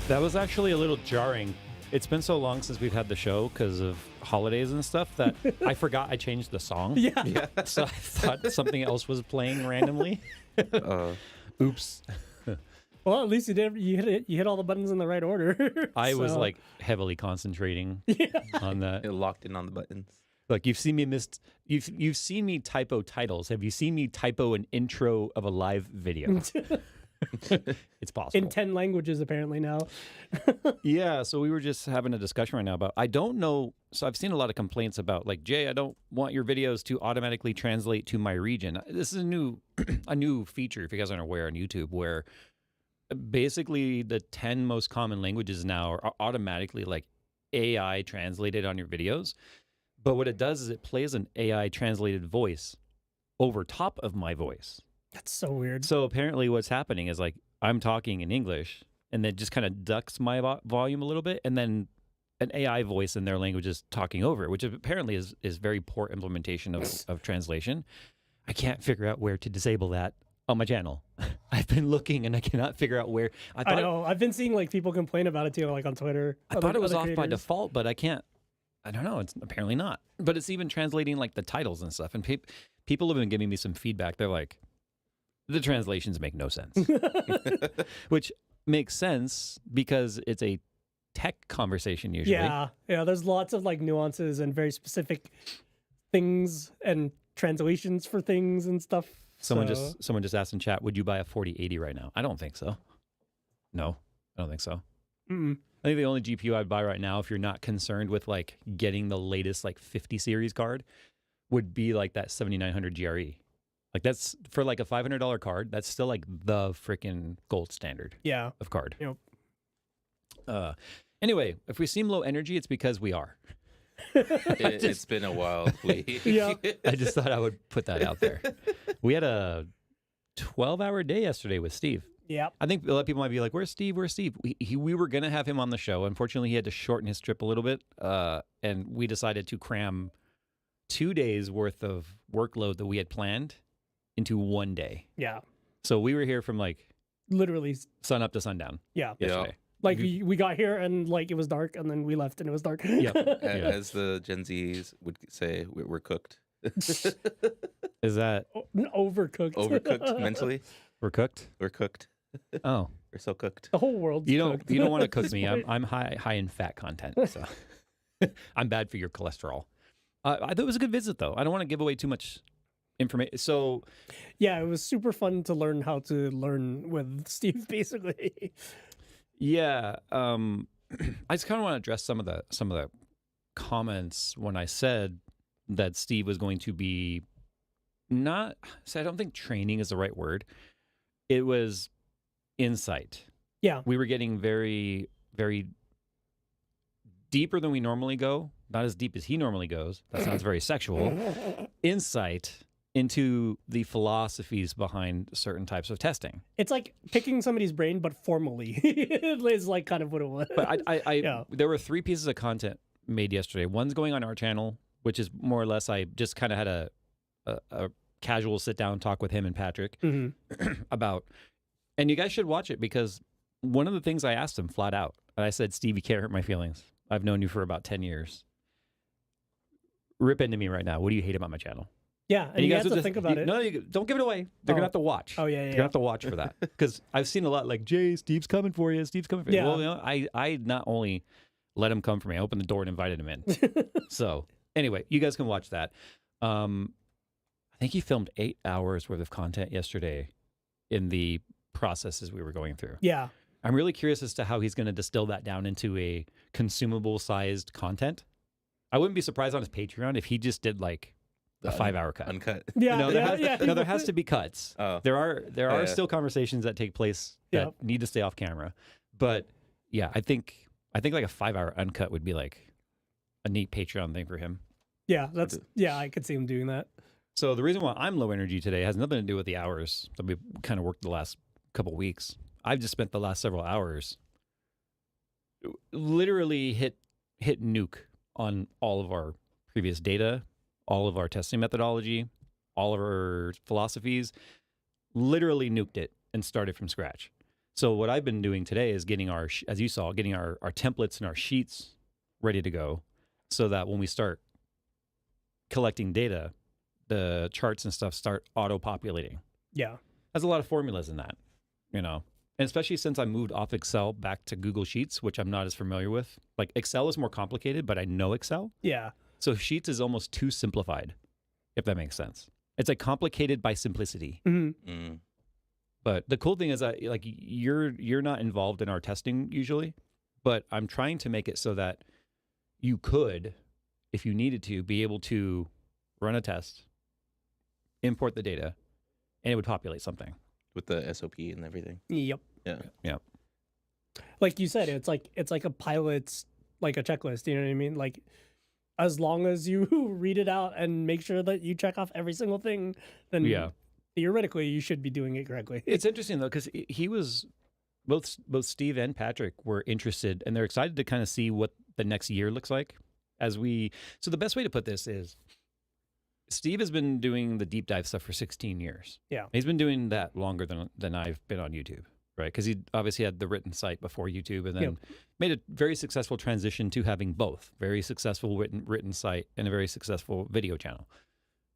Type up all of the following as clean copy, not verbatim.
That was actually a little jarring. It's been so long since we've had the show because of holidays and stuff that I forgot I changed the song. Yeah. So I thought something else was playing randomly. Oops. Well, at least you did. You hit all the buttons in the right order. I was like heavily concentrating on that. It locked in on the buttons. Look, you've seen me typo titles. Have you seen me typo an intro of a live video? It's possible. in 10 languages apparently now. Yeah, so we were just having a discussion right now about, I don't know, so I've seen a lot of complaints about like, Jay, I don't want your videos to automatically translate to my region. This is a new feature, if you guys aren't aware, on YouTube, where basically the 10 most common languages now are automatically like AI translated on your videos. But what it does is it plays an AI translated voice over top of my voice. That's so weird. So apparently what's happening is like I'm talking in English and then just kind of ducks my volume a little bit, and then an AI voice in their language is talking over it, which apparently is very poor implementation of translation. I can't figure out where to disable that on my channel. I've been looking and I cannot figure out where. I know. I've been seeing like people complain about it too, like on Twitter. I thought it was off by default, but I can't. I don't know. It's apparently not. But it's even translating like the titles and stuff. And people have been giving me some feedback. They're like, the translations make no sense. Which makes sense because it's a tech conversation usually. Yeah. There's lots of like nuances and very specific things and translations for things and stuff. Someone just asked in chat, would you buy a 4080 right now? I don't think so. No, I don't think so. I think the only GPU I'd buy right now, if you're not concerned with like getting the latest like 50 series card, would be like that 7900 GRE. Like that's for like a $500 card. That's still like the freaking gold standard. Of card. Yep. Anyway, if we seem low energy, it's because we are. It's been a while. I just thought I would put that out there. We had a 12-hour day yesterday with Steve. Yeah. I think a lot of people might be like, where's Steve? Where's Steve? We were going to have him on the show. Unfortunately, he had to shorten his trip a little bit. And we decided to cram 2 days worth of workload that we had planned into one day. Yeah. So we were here from like literally sun up to sundown. Yeah. Yesterday. Like we got here and like it was dark and then we left and it was dark. Yep. As the Gen Zs would say, we're cooked. Is that overcooked? Overcooked mentally. We're cooked? We're cooked. Oh. We're so cooked. The whole world's You cooked. don't want to cook me. I'm high in fat content, so I'm bad for your cholesterol. I thought it was a good visit though. I don't want to give away too much information. So yeah, it was super fun to learn how to learn with Steve basically. Yeah, I just kind of want to address some of the comments when I said that Steve was going to be not. So I don't think training is the right word. It was insight. Yeah, we were getting very, very deeper than we normally go. Not as deep as he normally goes. That sounds very sexual. Insight into the philosophies behind certain types of testing. It's like picking somebody's brain, but formally is like kind of what it was. But there were 3 pieces of content made yesterday. One's going on our channel, which is more or less I just kind of had a casual sit down talk with him and Patrick about, and you guys should watch it because one of the things I asked him flat out, and I said, Steve, you can't hurt my feelings. I've known you for about 10 years. Rip into me right now. What do you hate about my channel? Yeah, and you guys have to think about it. No, don't give it away. They're going to have to watch. Oh, yeah. They're going to have to watch for that. Because I've seen a lot like, Jay, Steve's coming for you. Steve's coming for you. Yeah. Well, you know, I not only let him come for me, I opened the door and invited him in. So anyway, you guys can watch that. I think he filmed 8 hours worth of content yesterday in the processes we were going through. Yeah. I'm really curious as to how he's going to distill that down into a consumable sized content. I wouldn't be surprised on his Patreon if he just did like a 5-hour cut. Uncut. Yeah, No, there has to be cuts. Oh. There are still conversations that take place that need to stay off camera. But yeah, I think like a 5-hour uncut would be like a neat Patreon thing for him. Yeah, I could see him doing that. So the reason why I'm low energy today has nothing to do with the hours that we kind of worked the last couple weeks. I've just spent the last several hours literally hit nuke on all of our previous data, all of our testing methodology, all of our philosophies, literally nuked it and started from scratch. So what I've been doing today is getting as you saw, getting our templates and our sheets ready to go, so that when we start collecting data, the charts and stuff start auto-populating. Yeah. There's a lot of formulas in that, you know, and especially since I moved off Excel back to Google Sheets, which I'm not as familiar with. Like Excel is more complicated, but I know Excel. Yeah. So Sheets is almost too simplified, if that makes sense. It's like complicated by simplicity. Mm-hmm. Mm. But the cool thing is that like you're not involved in our testing usually, but I'm trying to make it so that you could, if you needed to, be able to run a test, import the data, and it would populate something. With the SOP and everything. Yep. Yeah. Like you said, it's like a pilot's like a checklist. You know what I mean? Like, as long as you read it out and make sure that you check off every single thing, then theoretically you should be doing it correctly. It's interesting though, because he was both Steve and Patrick were interested, and they're excited to kind of see what the next year looks like. So the best way to put this is, Steve has been doing the deep dive stuff for 16 years. Yeah. He's been doing that longer than I've been on YouTube, right? Because he obviously had the written site before YouTube, and then made a very successful transition to having both. Very successful written site and a very successful video channel.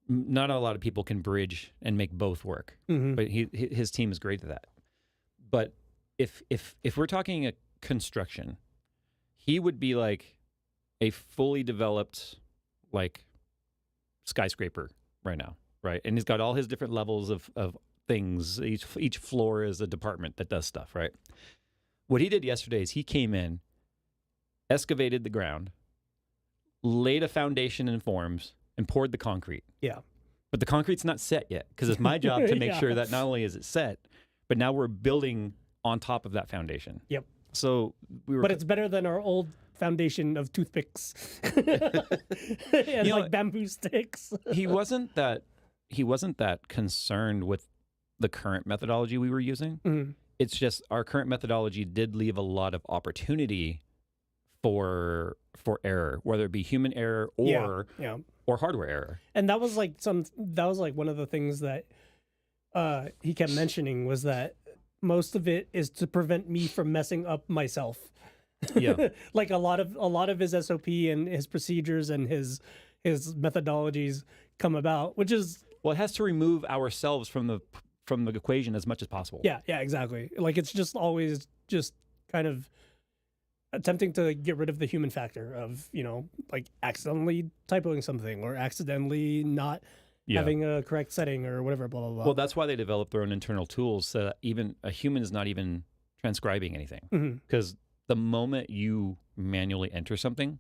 Not a lot of people can bridge and make both work, but his team is great at that. But if we're talking a construction, he would be like a fully developed like skyscraper right now, right? And he's got all his different levels of things. Each floor is a department that does stuff, right? What he did yesterday is he came in, excavated the ground, laid a foundation in forms, and poured the concrete. Yeah. But the concrete's not set yet, because it's my job to make sure that not only is it set, but now we're building on top of that foundation. Yep. So But it's better than our old foundation of toothpicks and like bamboo sticks. he wasn't that concerned with the current methodology we were using. It's just our current methodology did leave a lot of opportunity for error, whether it be human error or hardware error. And that was like one of the things that he kept mentioning, was that most of it is to prevent me from messing up myself. Yeah. Like a lot of his SOP and his procedures and his methodologies come about, which is, well, it has to remove ourselves from the equation as much as possible. Yeah, exactly. Like, it's just always just kind of attempting to get rid of the human factor of, you know, like accidentally typoing something or accidentally not having a correct setting or whatever, blah, blah, blah. Well, that's why they developed their own internal tools, so that even a human is not even transcribing anything. Because the moment you manually enter something,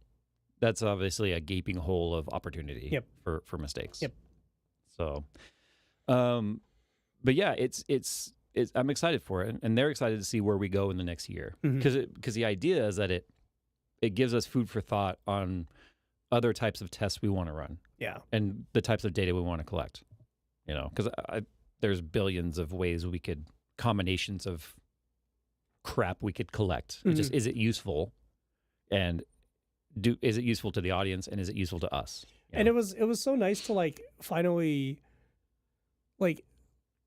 that's obviously a gaping hole of opportunity for mistakes. Yep. So, but yeah, it's I'm excited for it, and they're excited to see where we go in the next year, because the idea is that it gives us food for thought on other types of tests we want to run, and the types of data we want to collect. You know, because there's billions of ways combinations of crap we could collect. It's just, is it useful, and is it useful to the audience, and is it useful to us? And it was so nice to like finally like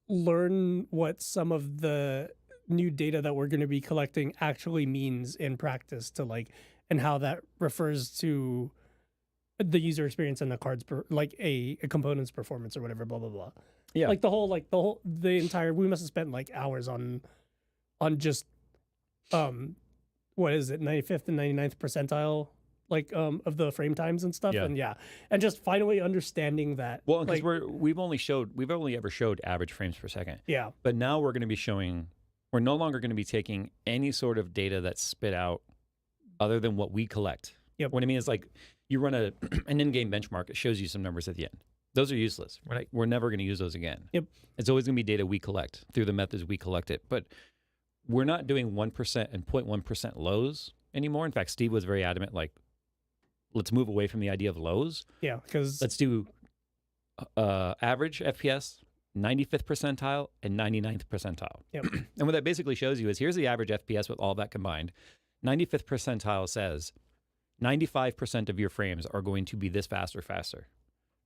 learn what some of the new data that we're going to be collecting actually means in practice, to like, and how that refers to the user experience and the cards like a component's performance or whatever, blah blah blah. Yeah, like the entire, we must have spent like hours on just what is it, 95th and 99th percentile like of the frame times and stuff. And just finally understanding that. Well, because like, we've only ever showed average frames per second. Yeah. But now we're no longer going to be taking any sort of data that's spit out other than what we collect. Yep. What I mean is, like, you run an in-game benchmark, it shows you some numbers at the end. Those are useless. We're never going to use those again. Yep. It's always going to be data we collect through the methods we collect it. But we're not doing 1% and 0.1% lows anymore. In fact, Steve was very adamant, like, let's move away from the idea of lows. Yeah, because let's do average FPS, 95th percentile, and 99th percentile. Yep. And what that basically shows you is, here's the average FPS with all that combined. 95th percentile says 95% of your frames are going to be this fast or faster.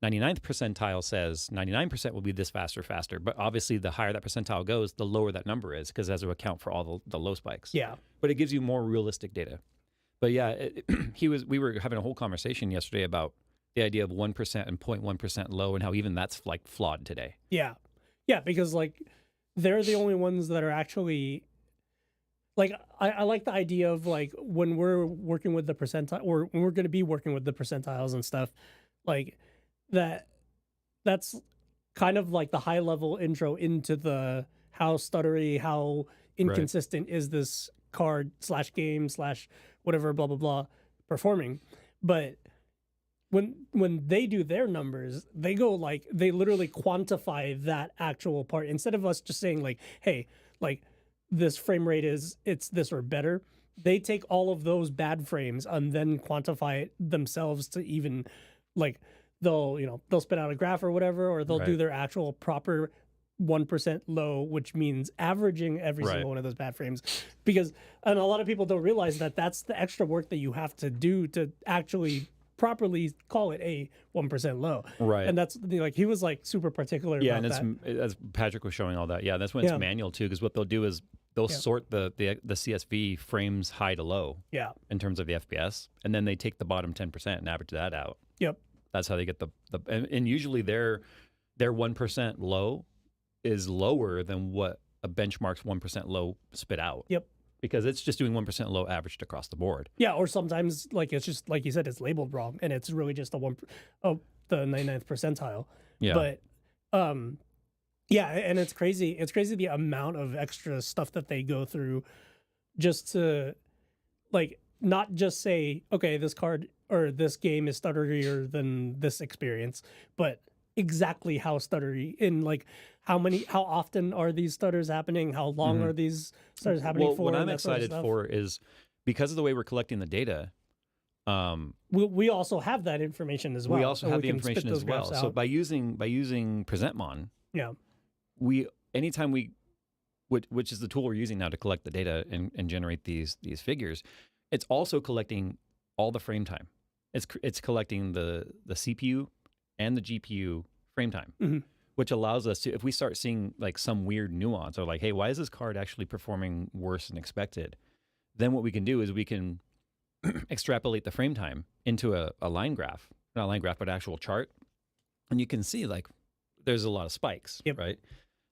99th percentile says 99% will be this faster. But obviously, the higher that percentile goes, the lower that number is because it has to account for all the low spikes. Yeah. But it gives you more realistic data. But yeah, we were having a whole conversation yesterday about the idea of 1% and 0.1% low and how even that's like flawed today. Yeah. Yeah, because like they're the only ones that are actually like I like the idea of like when we're working with the percentile or when we're going to be working with the percentiles and stuff like that's kind of like the high level intro into the how stuttery, how inconsistent is this card / game / whatever, blah, blah, blah, performing. But when they do their numbers, they go like, they literally quantify that actual part instead of us just saying like, hey, like this frame rate it's this or better. They take all of those bad frames and then quantify it themselves to even like, they'll spit out a graph or whatever, or they'll do their actual proper 1% low, which means averaging every single one of those bad frames. And a lot of people don't realize that that's the extra work that you have to do to actually properly call it a 1% low. Right. And that's like, he was like super particular about that. And as Patrick was showing all that. Yeah. That's when it's manual too. Cause what they'll do is they'll sort the CSV frames high to low. Yeah. In terms of the FPS. And then they take the bottom 10% and average that out. Yep. That's how they get and usually their 1% low is lower than what a benchmark's 1% low spit out. Yep. Because it's just doing 1% low averaged across the board. Yeah, or sometimes like it's just like you said, it's labeled wrong and it's really just the 99th percentile. Yeah. But yeah, and it's crazy. It's crazy the amount of extra stuff that they go through just to like not just say, okay, this card or this game is stutterier than this experience, but exactly how stuttery in like how often are these stutters happening? How long are these stutters happening for? What I'm excited for is because of the way we're collecting the data. We also have that information as well. We also have the information as well. So by using PresentMon, anytime which is the tool we're using now to collect the data and generate these figures, it's also collecting all the frame time. It's collecting the CPU and the GPU frame time, which allows us to, if we start seeing like some weird nuance or like, hey, why is this card actually performing worse than expected? Then what we can do is we can extrapolate the frame time into a line graph, not a line graph, but an actual chart. And you can see like there's a lot of spikes, right?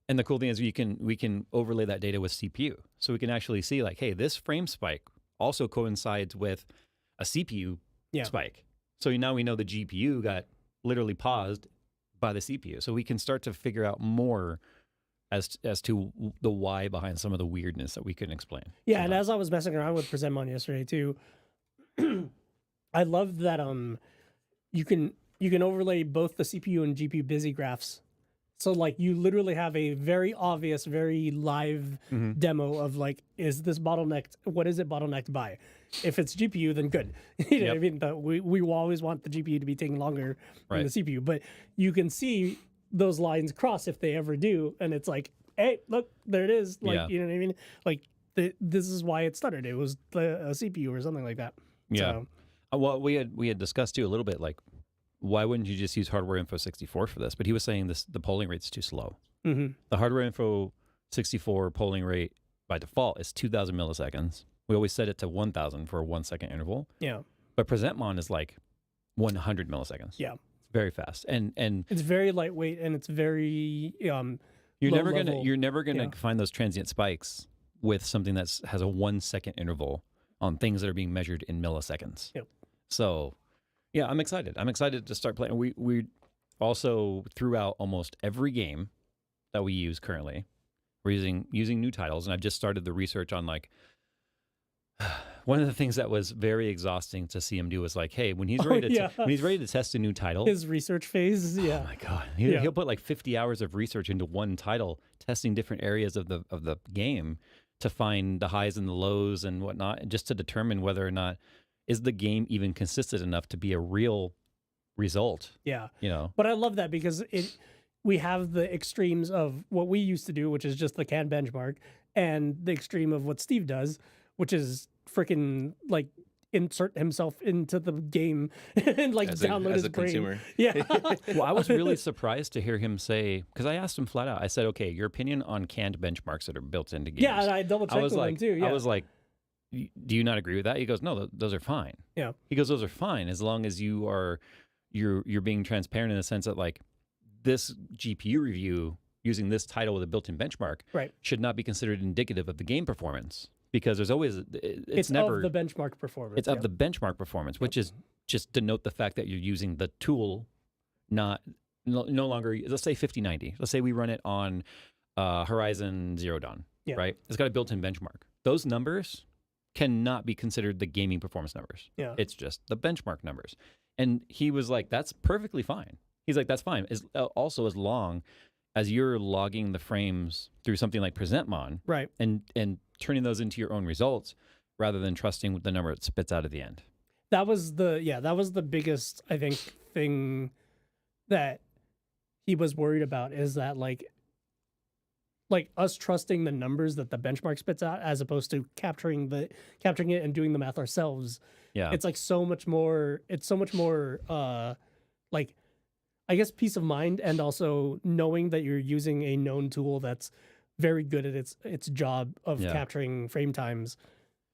And the cool thing is we can overlay that data with CPU. So we can actually see like, hey, this frame spike also coincides with a CPU spike. So now we know the GPU got literally paused by the CPU. So we can start to figure out more as to the why behind some of the weirdness that we couldn't explain. Yeah, and as I was messing around with PresentMon yesterday too, I love that you can overlay both the CPU and GPU busy graphs. So like you literally have a very obvious, very live demo of like, is this bottlenecked? What is it bottlenecked by? If it's GPU, then good. You know what I mean? We will always want the GPU to be taking longer than the CPU, but you can see those lines cross if they ever do, and it's like, hey, look, there it is. Like, you know what I mean? Like this is why it stuttered. It was a CPU or something like that. Yeah. So, well, we had discussed too a little bit like, why wouldn't you just use Hardware Info 64 for this? But he was saying the polling rate's too slow. The Hardware Info 64 polling rate by default is 2,000 milliseconds. We always set it to 1,000 for a 1 second interval. Yeah. But PresentMon is like 100 milliseconds. Yeah. It's very fast. And it's very lightweight and it's very you're never gonna find those transient spikes with something that has a 1 second interval on things that are being measured in milliseconds. Yep. So yeah, I'm excited. I'm excited to start playing. We also throughout almost every game that we use currently, we're using new titles, and I've just started the research on like one of the things that was very exhausting to see him do was like, hey, when he's ready to test a new title, his research phase, oh my god, he'll put like 50 hours of research into one title, testing different areas of the game to find the highs and the lows and whatnot, and just to determine whether or not is the game even consistent enough to be a real result. Yeah. You know. But I love that because we have the extremes of what we used to do, which is just the CAN benchmark, and the extreme of what Steve does, which is freaking like insert himself into the game and like download his brain. Consumer. Yeah. Well, I was really surprised to hear him say, because I asked him flat out, I said, okay, your opinion on canned benchmarks that are built into games. Yeah, and I double checked with him too. Yeah. I was like, do you not agree with that? He goes, no, those are fine. Yeah. He goes, those are fine as long as you're being transparent in the sense that like this GPU review using this title with a built-in benchmark should not be considered indicative of the game performance. Because there's always it's never of the benchmark performance. It's of the benchmark performance, which is just denote the fact that you're using the tool, no longer. Let's say 5090. Let's say we run it on Horizon Zero Dawn, right? It's got a built-in benchmark. Those numbers cannot be considered the gaming performance numbers. Yeah, it's just the benchmark numbers. And he was like, "That's perfectly fine." He's like, "That's fine." Also as long as you're logging the frames through something like PresentMon, right, and turning those into your own results rather than trusting the number it spits out at the end. That was the biggest, I think, thing that he was worried about, is that like us trusting the numbers that the benchmark spits out as opposed to capturing it and doing the math ourselves. Yeah. It's like so much more like, I guess, peace of mind, and also knowing that you're using a known tool that's very good at its job of capturing frame times.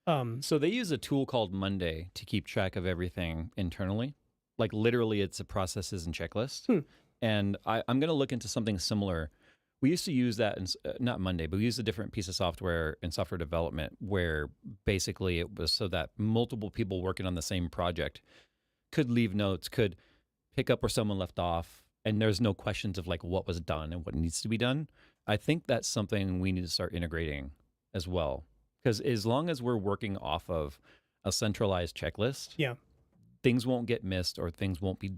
So they use a tool called Monday to keep track of everything internally. Like literally it's a processes and checklist. And I'm going to look into something similar. We used to use that in, not Monday, but we used a different piece of software in software development where basically it was so that multiple people working on the same project could leave notes, could pick up where someone left off, and there's no questions of like what was done and what needs to be done. I think that's something we need to start integrating as well. Because as long as we're working off of a centralized checklist, things won't get missed or things won't be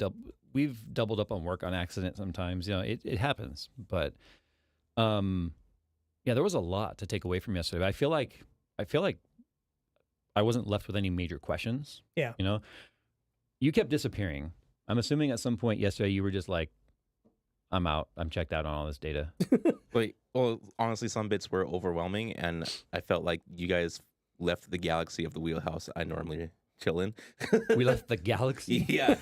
we've doubled up on work on accident sometimes. It happens. But there was a lot to take away from yesterday. I feel like I wasn't left with any major questions. Yeah. You kept disappearing. I'm assuming at some point yesterday you were just like, I'm out. I'm checked out on all this data. Well, honestly, some bits were overwhelming, and I felt like you guys left the galaxy of the wheelhouse I normally chill in. We left the galaxy? Yeah,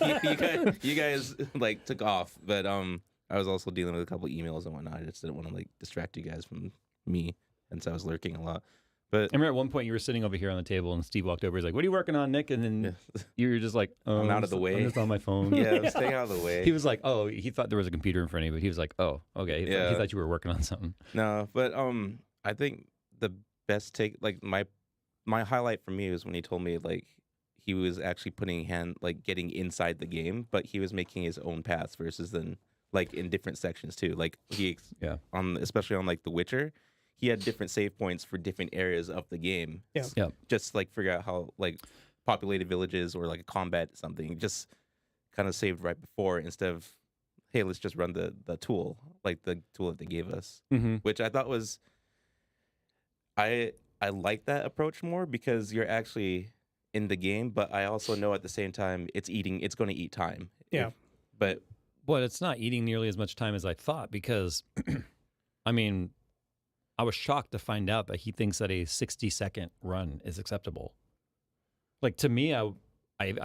you guys like took off, but I was also dealing with a couple emails and whatnot. I just didn't want to like distract you guys from me, and so I was lurking a lot. But I remember at one point you were sitting over here on the table, and Steve walked over. He's like, "What are you working on, Nick?" And then you were just like, "I'm out of the way. I'm just on my phone." Yeah, I'm staying out of the way. He was like, "Oh," he thought there was a computer in front of you, but he was like, "Oh, okay." He thought you were working on something. No, but I think the best take, like my highlight for me was when he told me like he was actually getting inside the game, but he was making his own paths versus then like in different sections too. Like especially on like The Witcher. He had different save points for different areas of the game. Yeah. Just like figure out how like populated villages or like a combat something just kind of saved right before instead of, hey, let's just run the tool, like the tool that they gave us, which I thought was, I like that approach more because you're actually in the game, but I also know at the same time it's going to eat time. Yeah. But it's not eating nearly as much time as I thought because, I mean, I was shocked to find out that he thinks that a 60-second run is acceptable. Like, to me, I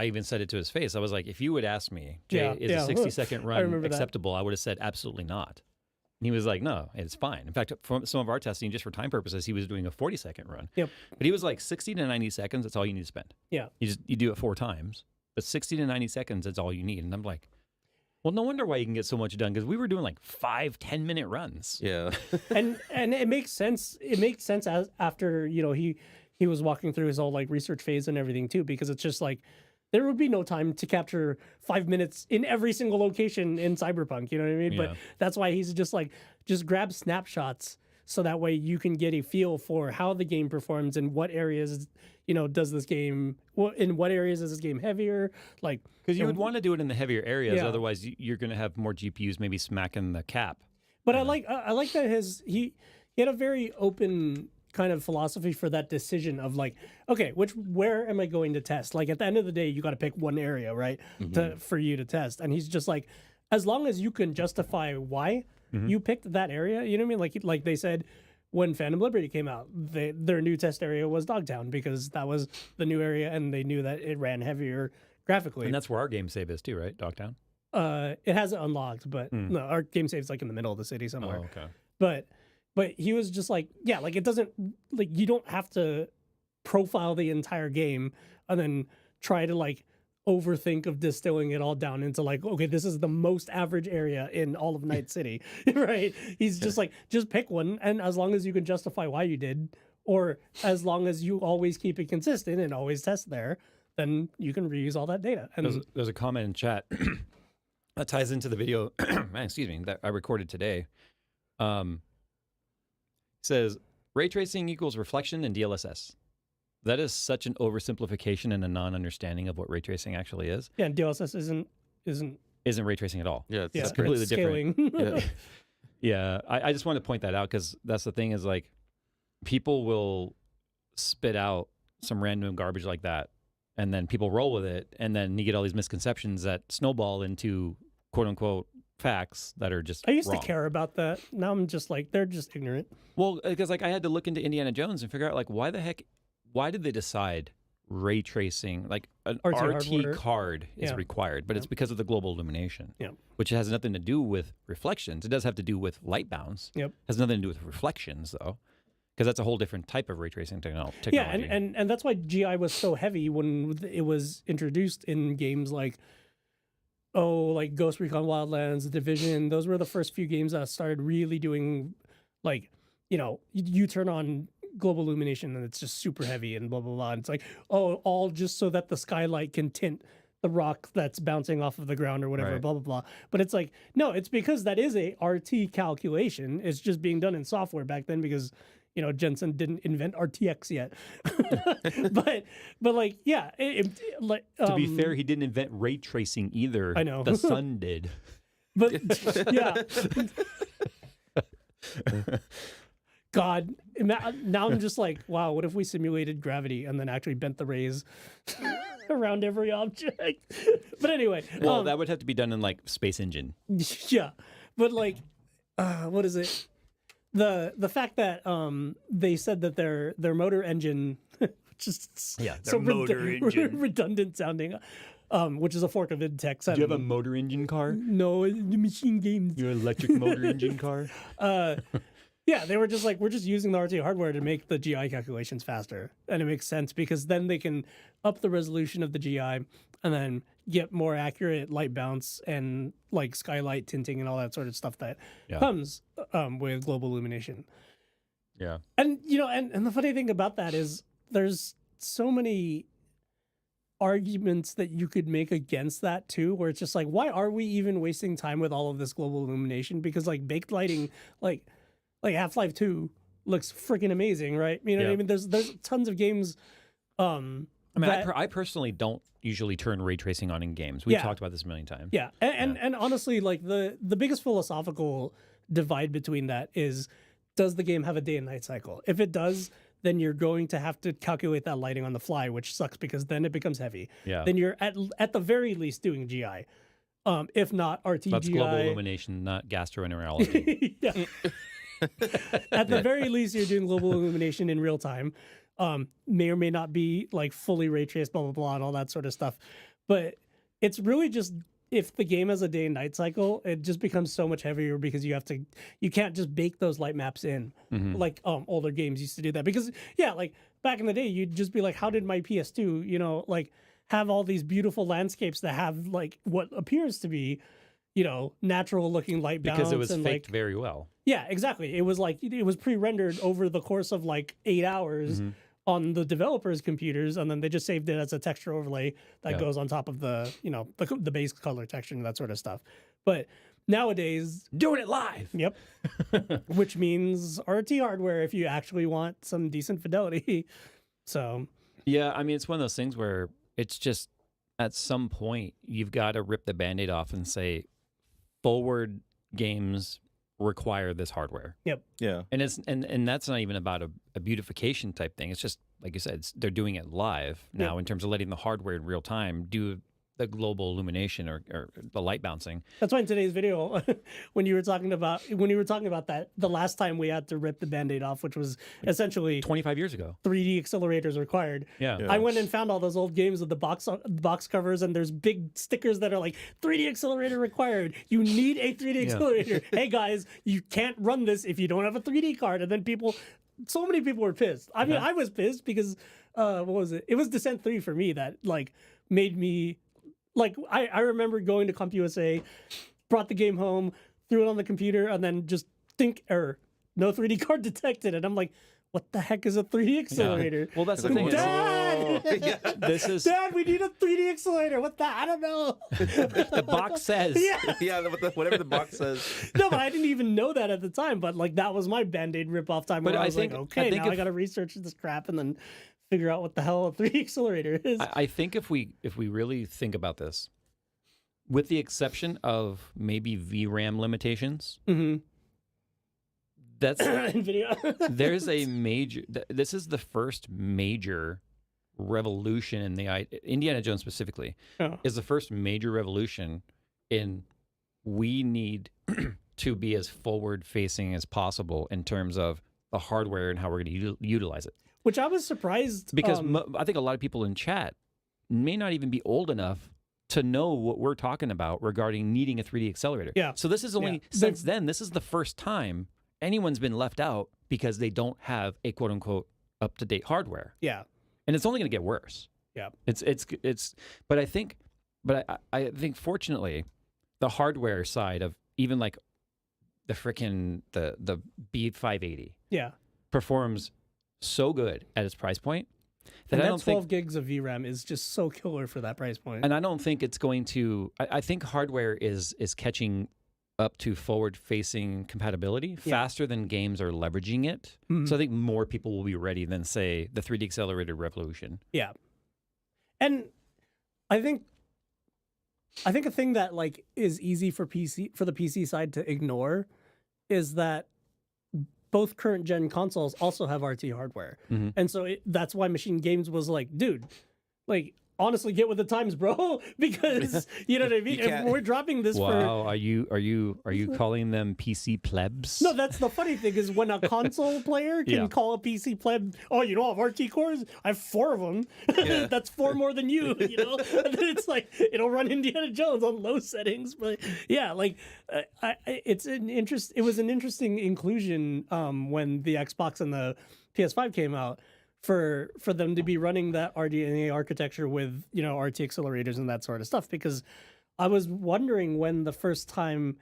even said it to his face. I was like, if you would ask me, Jay, is a 60-second run acceptable? I would have said absolutely not. And he was like, no, it's fine. In fact, for some of our testing, just for time purposes, he was doing a 40-second run. Yep. But he was like 60 to 90 seconds, that's all you need to spend. Yeah. You do it 4 times. But 60 to 90 seconds, that's all you need. And I'm like, well, no wonder why you can get so much done, because we were doing like 5-10-minute runs. Yeah. and it makes sense. It makes sense as after, he was walking through his whole like research phase and everything too, because it's just like there would be no time to capture 5 minutes in every single location in Cyberpunk, you know what I mean? Yeah. But that's why he's just grab snapshots so that way you can get a feel for how the game performs and what areas does this game, in what areas is this game heavier, like, because you would want to do it in the heavier areas, otherwise you're going to have more GPUs maybe smacking the cap. But I like that he had a very open kind of philosophy for that decision of like, okay, where am I going to test? Like at the end of the day, you got to pick one area, right, for you to test. And he's just like, as long as you can justify why you picked that area, you know what I mean? Like they said, when Phantom Liberty came out, their new test area was Dogtown because that was the new area, and they knew that it ran heavier graphically. And that's where our game save is too, right? Dogtown. It hasn't unlocked, but no, our game save's like in the middle of the city somewhere. Oh, okay. But he was just like, yeah, like it doesn't, like you don't have to profile the entire game and then try to like overthink of distilling it all down into like, okay, this is the most average area in all of Night City, right? He's just like, just pick one, and as long as you can justify why you did, or as long as you always keep it consistent and always test there, then you can reuse all that data. And there's a comment in chat that ties into the video, excuse me, that I recorded today. Says, ray tracing equals reflection in DLSS. That is such an oversimplification and a non-understanding of what ray tracing actually is. Yeah, and DLSS isn't ray tracing at all. Yeah, it's completely scaling. different. Yeah, I just want to point that out because that's the thing is like people will spit out some random garbage like that, and then people roll with it, and then you get all these misconceptions that snowball into quote unquote facts that are just I used wrong. to care about that. Now I'm just like, they're just ignorant. Well, because like I had to look into Indiana Jones and figure out like why did they decide ray tracing, like an RT card is required, but it's because of the global illumination, which has nothing to do with reflections. It does have to do with light bounds. Has nothing to do with reflections though, because that's a whole different type of ray tracing technology. Yeah, and that's why GI was so heavy when it was introduced in games like like Ghost Recon Wildlands, The Division. Those were the first few games that started really doing like, you turn on global illumination and it's just super heavy and blah blah blah. And it's like, all just so that the skylight can tint the rock that's bouncing off of the ground or whatever, blah blah blah. But it's like, no, it's because that is a RT calculation. It's just being done in software back then because Jensen didn't invent RTX yet. but like, yeah, to be fair, he didn't invent ray tracing either. I know. The sun did. But yeah. God, now I'm just like, wow, what if we simulated gravity and then actually bent the rays around every object? But anyway. Well, that would have to be done in like Space Engine. Yeah. But like, what is it? The fact that they said that their motor engine, just redundant sounding, which is a fork of Intech. Do you have a motor engine car? No, the machine games. Your electric motor engine car? Yeah, they were just like, we're just using the RT hardware to make the GI calculations faster. And it makes sense because then they can up the resolution of the GI and then get more accurate light bounce and like skylight tinting and all that sort of stuff that comes with global illumination. Yeah. And, and the funny thing about that is there's so many arguments that you could make against that too, where it's just like, why are we even wasting time with all of this global illumination? Because like baked lighting, like Half-Life 2 looks freaking amazing, right? You know what I mean? There's tons of games. I personally don't usually turn ray tracing on in games. We've talked about this a million times. Yeah, and honestly, like the biggest philosophical divide between that is, does the game have a day and night cycle? If it does, then you're going to have to calculate that lighting on the fly, which sucks because then it becomes heavy. Yeah. Then you're at the very least doing GI. If not RTGI. That's global illumination, not gastroenterology. Yeah. At the very least, you're doing global illumination in real time. May or may not be like fully ray traced, blah, blah, blah, and all that sort of stuff. But it's really just, if the game has a day and night cycle, it just becomes so much heavier because you can't just bake those light maps in like older games used to do that. Because like back in the day, you'd just be like, how did my PS2, like have all these beautiful landscapes that have like what appears to be, natural looking light bounce. Because it was and faked very well. Yeah, exactly. It was like, it was pre-rendered over the course of like 8 hours on the developers' computers, and then they just saved it as a texture overlay that goes on top of the, the base color texture and that sort of stuff. But nowadays, doing it live. Yep. Which means RT hardware if you actually want some decent fidelity. So, yeah, I mean, it's one of those things where it's just at some point you've got to rip the Band-Aid off and say, forward games require this hardware. Yep. Yeah. And it's and that's not even about a beautification type thing. It's just like you said, they're doing it live now in terms of letting the hardware in real time do the global illumination or the light bouncing. That's why in today's video, when you were talking about that, the last time we had to rip the Band-Aid off, which was essentially 25 years ago. 3D accelerators required. Yeah. I went and found all those old games with the box covers, and there's big stickers that are like 3D accelerator required. You need a 3D accelerator. Hey guys, you can't run this if you don't have a 3D card. And then so many people were pissed. I mean, I was pissed because what was it? It was Descent 3 for me that like made me. Like, I remember going to CompUSA, brought the game home, threw it on the computer, and then just think error. No 3D card detected. And I'm like, what the heck is a 3D accelerator? Yeah. Well, that's the Like, thing. Dad! Dad, we need a 3D accelerator. What the? I don't know. The box says. Yeah, whatever the box says. No, but I didn't even know that at the time. But, like, that was my Band-Aid rip-off time where I was like, okay, now I got to research this crap and then figure out what the hell a 3D accelerator is. I think if we really think about this, with the exception of maybe VRAM limitations, that's there's a major. This is the first major revolution in the Indiana Jones specifically is the first major revolution in we need to be as forward facing as possible in terms of the hardware and how we're going to utilize it. Which I was surprised because I think a lot of people in chat may not even be old enough to know what we're talking about regarding needing a 3D accelerator. Yeah. So this is only since then. This is the first time anyone's been left out because they don't have a quote unquote up to date hardware. Yeah. And it's only going to get worse. Yeah. It's. But I think fortunately, the hardware side of even like the frickin' the B580 performs so good at its price point that I don't 12 gigs of VRAM is just so killer for that price point. And I don't think it's going to. I think hardware is catching up to forward-facing compatibility faster than games are leveraging it. So I think more people will be ready than say the 3D accelerator revolution. Yeah, and I think a thing that like is easy for the PC side to ignore is that both current gen consoles also have RT hardware. And so that's why Machine Games was like, dude, like honestly get with the times, bro, because you know what I mean? If we're dropping this are you calling them PC plebs? No, that's the funny thing is when a console player can call a PC pleb, oh, you don't have RT cores? I have 4 of them. That's 4 more than you, you know? And then it's like, it'll run Indiana Jones on low settings. But yeah, like it was an interesting inclusion when the Xbox and the PS5 came out. For them to be running that RDNA architecture with, you know, RT accelerators and that sort of stuff, because I was wondering when the first time,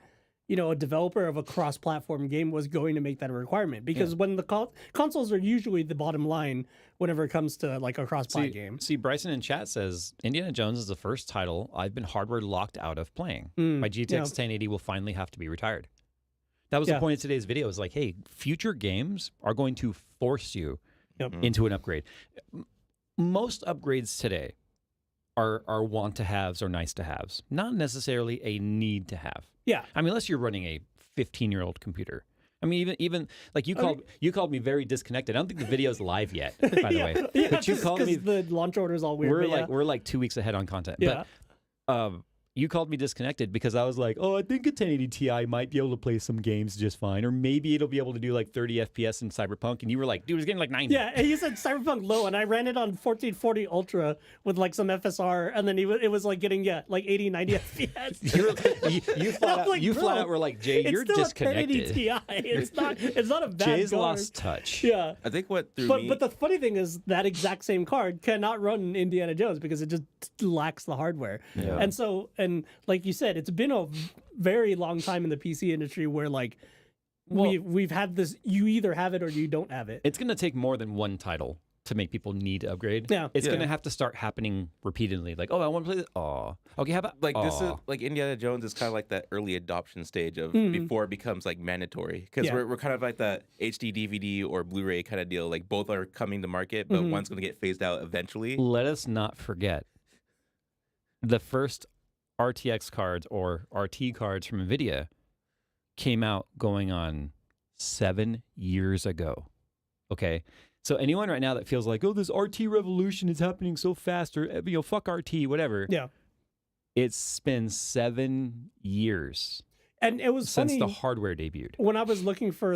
you know, a developer of a cross-platform game was going to make that a requirement, because when the consoles are usually the bottom line whenever it comes to like a cross-plat game. See, Bryson in chat says Indiana Jones is the first title I've been hardware locked out of playing. My GTX 1080 will finally have to be retired. That was the point of today's video. Is like, hey, future games are going to force you into an upgrade. Most upgrades today are want to haves or nice to haves, not necessarily a need to have. Yeah, I mean, unless you're running a 15-year-old computer. I mean, even like you called me very disconnected. I don't think the video's live yet, by the way. Yeah, but you called me. The launch order is all weird. We're like 2 weeks ahead on content. Yeah. But you called me disconnected because I was like, oh, I think a 1080 Ti might be able to play some games just fine, or maybe it'll be able to do like 30 FPS in Cyberpunk, and you were like, dude, it's getting like 90. Yeah, and you said Cyberpunk low, and I ran it on 1440 Ultra with like some FSR, and then it was like getting like 80, 90 FPS. you flat out were like, Jay, you're disconnected. It's still a 1080 Ti. It's not a bad Jay's card. lost touch. Yeah, I think what threw me. But the funny thing is that exact same card cannot run Indiana Jones because it just lacks the hardware. Yeah. And so, and like you said, it's been a very long time in the PC industry where like we've had this, you either have it or you don't have it. It's going to take more than one title to make people need to upgrade. Yeah. It's going to have to start happening repeatedly. Like, oh, I want to play this. Oh, okay. How about Like this is like Indiana Jones is kind of like that early adoption stage of before it becomes like mandatory, because we're kind of like that HD DVD or Blu-ray kind of deal. Like both are coming to market, but one's going to get phased out eventually. Let us not forget the first RTX cards or RT cards from NVIDIA came out going on 7 years ago. Okay. So anyone right now that feels like, oh, this RT revolution is happening so fast, or, you know, fuck RT, whatever. Yeah. It's been 7 years And it was since funny the hardware debuted. when I was looking for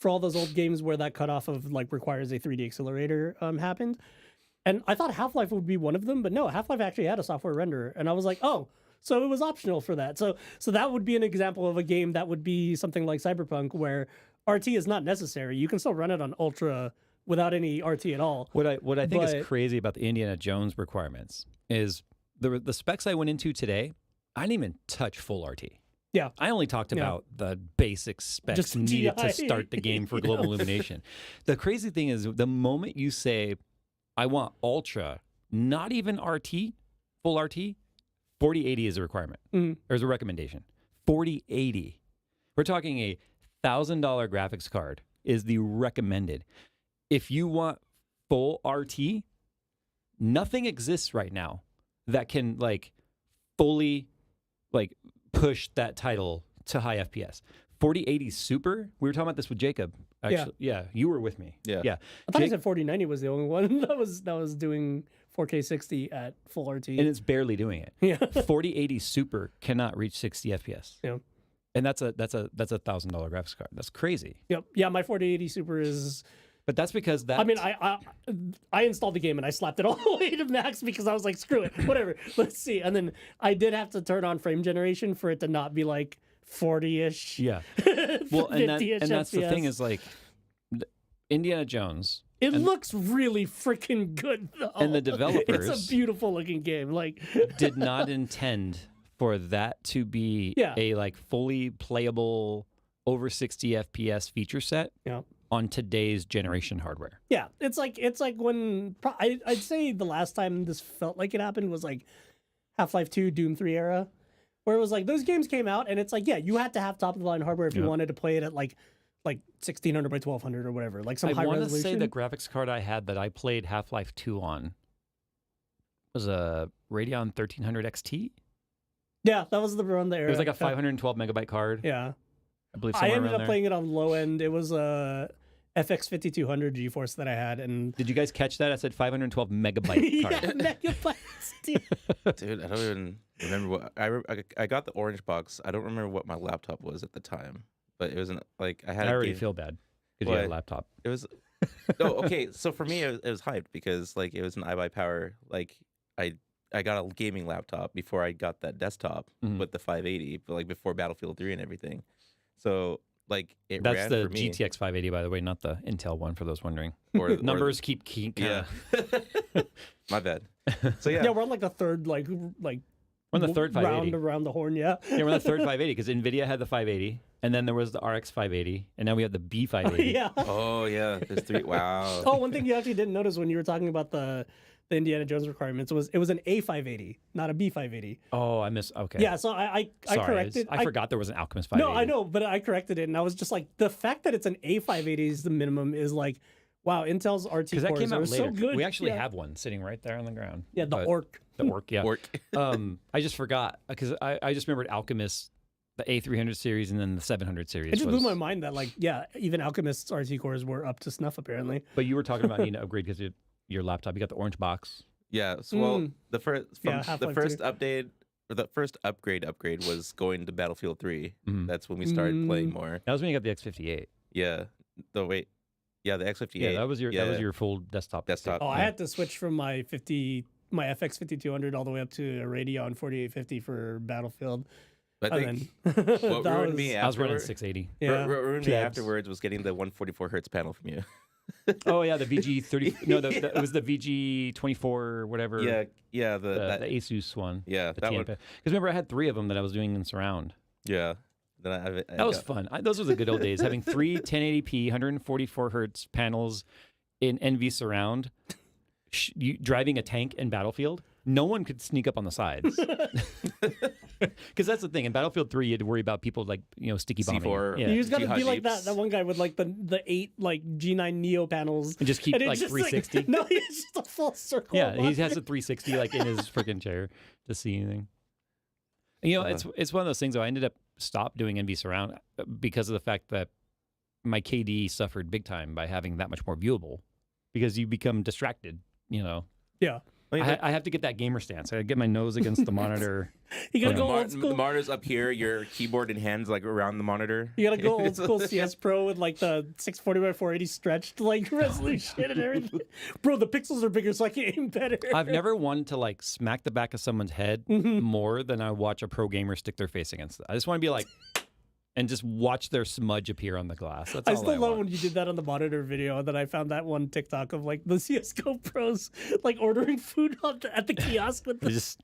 all those old games where that cutoff of like requires a 3D accelerator happened. And I thought Half-Life would be one of them, but no, Half-Life actually had a software renderer. And I was like, oh, so it was optional for that. So that would be an example of a game that would be something like Cyberpunk where RT is not necessary. You can still run it on Ultra without any RT at all. What I think is crazy about the Indiana Jones requirements is the specs I went into today, I didn't even touch full RT. Yeah. I only talked about the basic specs Just needed GI. to start the game for global illumination. The crazy thing is the moment you say, I want Ultra, not even RT, full RT, 4080 is a requirement. There's a recommendation. 4080. We're talking a $1,000 graphics card is the recommended. If you want full RT, nothing exists right now that can like fully like push that title to high FPS. 4080 Super, we were talking about this with Jacob. Actually, yeah, you were with me. Yeah. I thought you said 4090 was the only one that was doing 4K 60 at full RT. And it's barely doing it. Yeah. 4080 Super cannot reach 60 FPS. Yeah. And that's a $1,000 graphics card. That's crazy. Yep. Yeah, my 4080 Super is. But that's because that. I mean, I installed the game and I slapped it all the way to max because I was like, screw it, whatever. Let's see. And then I did have to turn on frame generation for it to not be like 40-ish. Yeah. Well, and that's the FPS. thing is like Indiana Jones. It looks really freaking good though. And the developers it's a beautiful looking game. Like did not intend for that to be a like fully playable over 60 FPS feature set on today's generation hardware. Yeah, it's like when I'd say the last time this felt like it happened was like Half-Life 2, Doom 3 era, where it was like those games came out and it's like, yeah, you had to have top of the line hardware if you wanted to play it at like 1600 by 1200 or whatever, like some high resolution. I want to say the graphics card I had that I played Half-Life 2 on was a Radeon 1300 XT. Yeah, that was the run there. It was like a 512 megabyte card. Yeah. I believe I ended up playing it on low end. It was a FX 5200 GeForce that I had. And did you guys catch that? I said 512 megabyte card. Yeah, megabytes. Dude, I don't even remember what I got the orange box. I don't remember what my laptop was at the time, but it wasn't like I had. I already feel bad because you had a laptop. It was. Oh, okay. So for me, it was hyped because like it was an iBuyPower. Like I got a gaming laptop before I got that desktop with the 580, but like before Battlefield 3 and everything. So like it that's ran the for me. GTX 580, by the way, not the Intel one. For those wondering, numbers keep yeah. My bad. So yeah, we're on like the third like we're on the third 580 round around the horn. Yeah, we're on the third 580 because Nvidia had the 580, and then there was the RX 580, and now we have the B 580. Yeah. Oh yeah, there's three. Wow. Oh, one thing you actually didn't notice when you were talking about the Indiana Jones requirements was it was an A580, not a B580. Oh, I missed. Okay. Yeah, so I corrected. I forgot there was an Alchemist 580. No, I know, but I corrected it, and I was just like, the fact that it's an A580 is the minimum is like, wow, Intel's RT cores that came out are later. so good. We actually have one sitting right there on the ground. Yeah, the Orc. The Orc, yeah. Orc. I just forgot because I just remembered Alchemist, the A300 series, and then the 700 series. It just blew my mind that like, yeah, even Alchemist's RT cores were up to snuff apparently. But you were talking about needing to upgrade because your laptop, you got the orange box. Yeah. So, well, the first Half-Life update or the first upgrade was going to Battlefield 3. That's when we started playing more. That was when you got the X58. Yeah. The X58. Yeah, that was your full desktop. Desktop. Oh, I had to switch from my FX 5200 all the way up to a Radeon 4850 for Battlefield. I think what ruined me I was running afterwards. 680. Yeah. What ruined me afterwards was getting the 144 hertz panel from you. Oh yeah, the VG30. No, it was the VG24, whatever. Yeah, the Asus one. Yeah, that one. Because remember, I had 3 of them that I was doing in surround. Yeah, then that was fun. Those were the good old days. Having 3 1080p 144 hertz panels in NV surround, driving a tank in Battlefield. No one could sneak up on the sides. Because that's the thing. In Battlefield 3, you had to worry about people like, sticky bombing. C4. Yeah. You just got to be like that one guy with like the 8 like G9 Neo panels. And just keep like 360. No, it's just a full circle. Yeah, he has a 360 like in his freaking chair to see anything. And, it's one of those things though. I ended up stopped doing NV surround because of the fact that my KD suffered big time by having that much more viewable because you become distracted, Yeah. I have to get that gamer stance. I get my nose against the monitor. You gotta go old school. The monitor's up here, your keyboard and hands like around the monitor. You gotta go old school CS Pro with like the 640 by 480 stretched like resolution and everything. Bro, the pixels are bigger, so I can aim better. I've never wanted to like smack the back of someone's head more than I watch a pro gamer stick their face against it. I just want to be like, and just watch their smudge appear on the glass. That's all I still love want. when you did that on the monitor video, and then I found that one TikTok of like the CSGO pros like ordering food at the kiosk with the Just,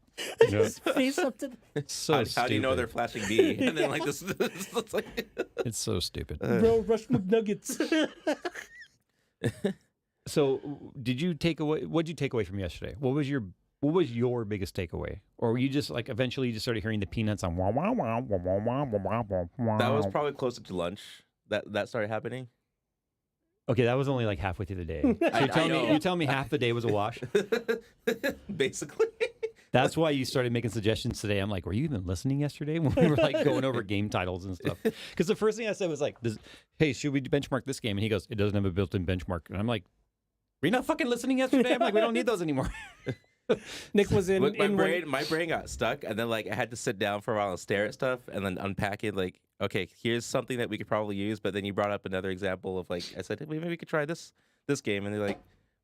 his face up to. it's so how do you know stupid. they're flashing B? And then like this it's like It's so stupid. Bro, Rush McNuggets. So, did you take away? What did you take away from yesterday? What was your biggest takeaway? Or were you just like eventually you just started hearing the peanuts on wah wah wah wah wah wah wah wah wah? that was probably closer to lunch that started happening. Okay, that was only like halfway through the day. So you tell me half the day was a wash. Basically. That's why you started making suggestions today. I'm like, were you even listening yesterday when we were like going over game titles and stuff? Because the first thing I said was like, hey, should we benchmark this game? And he goes, it doesn't have a built-in benchmark. And I'm like, were you not fucking listening yesterday? I'm like, we don't need those anymore. Nick was in. My brain got stuck, and then like I had to sit down for a while and stare at stuff, and then unpack it. Like, okay, here's something that we could probably use. But then you brought up another example of like, I said, hey, maybe we could try this game, and they're like,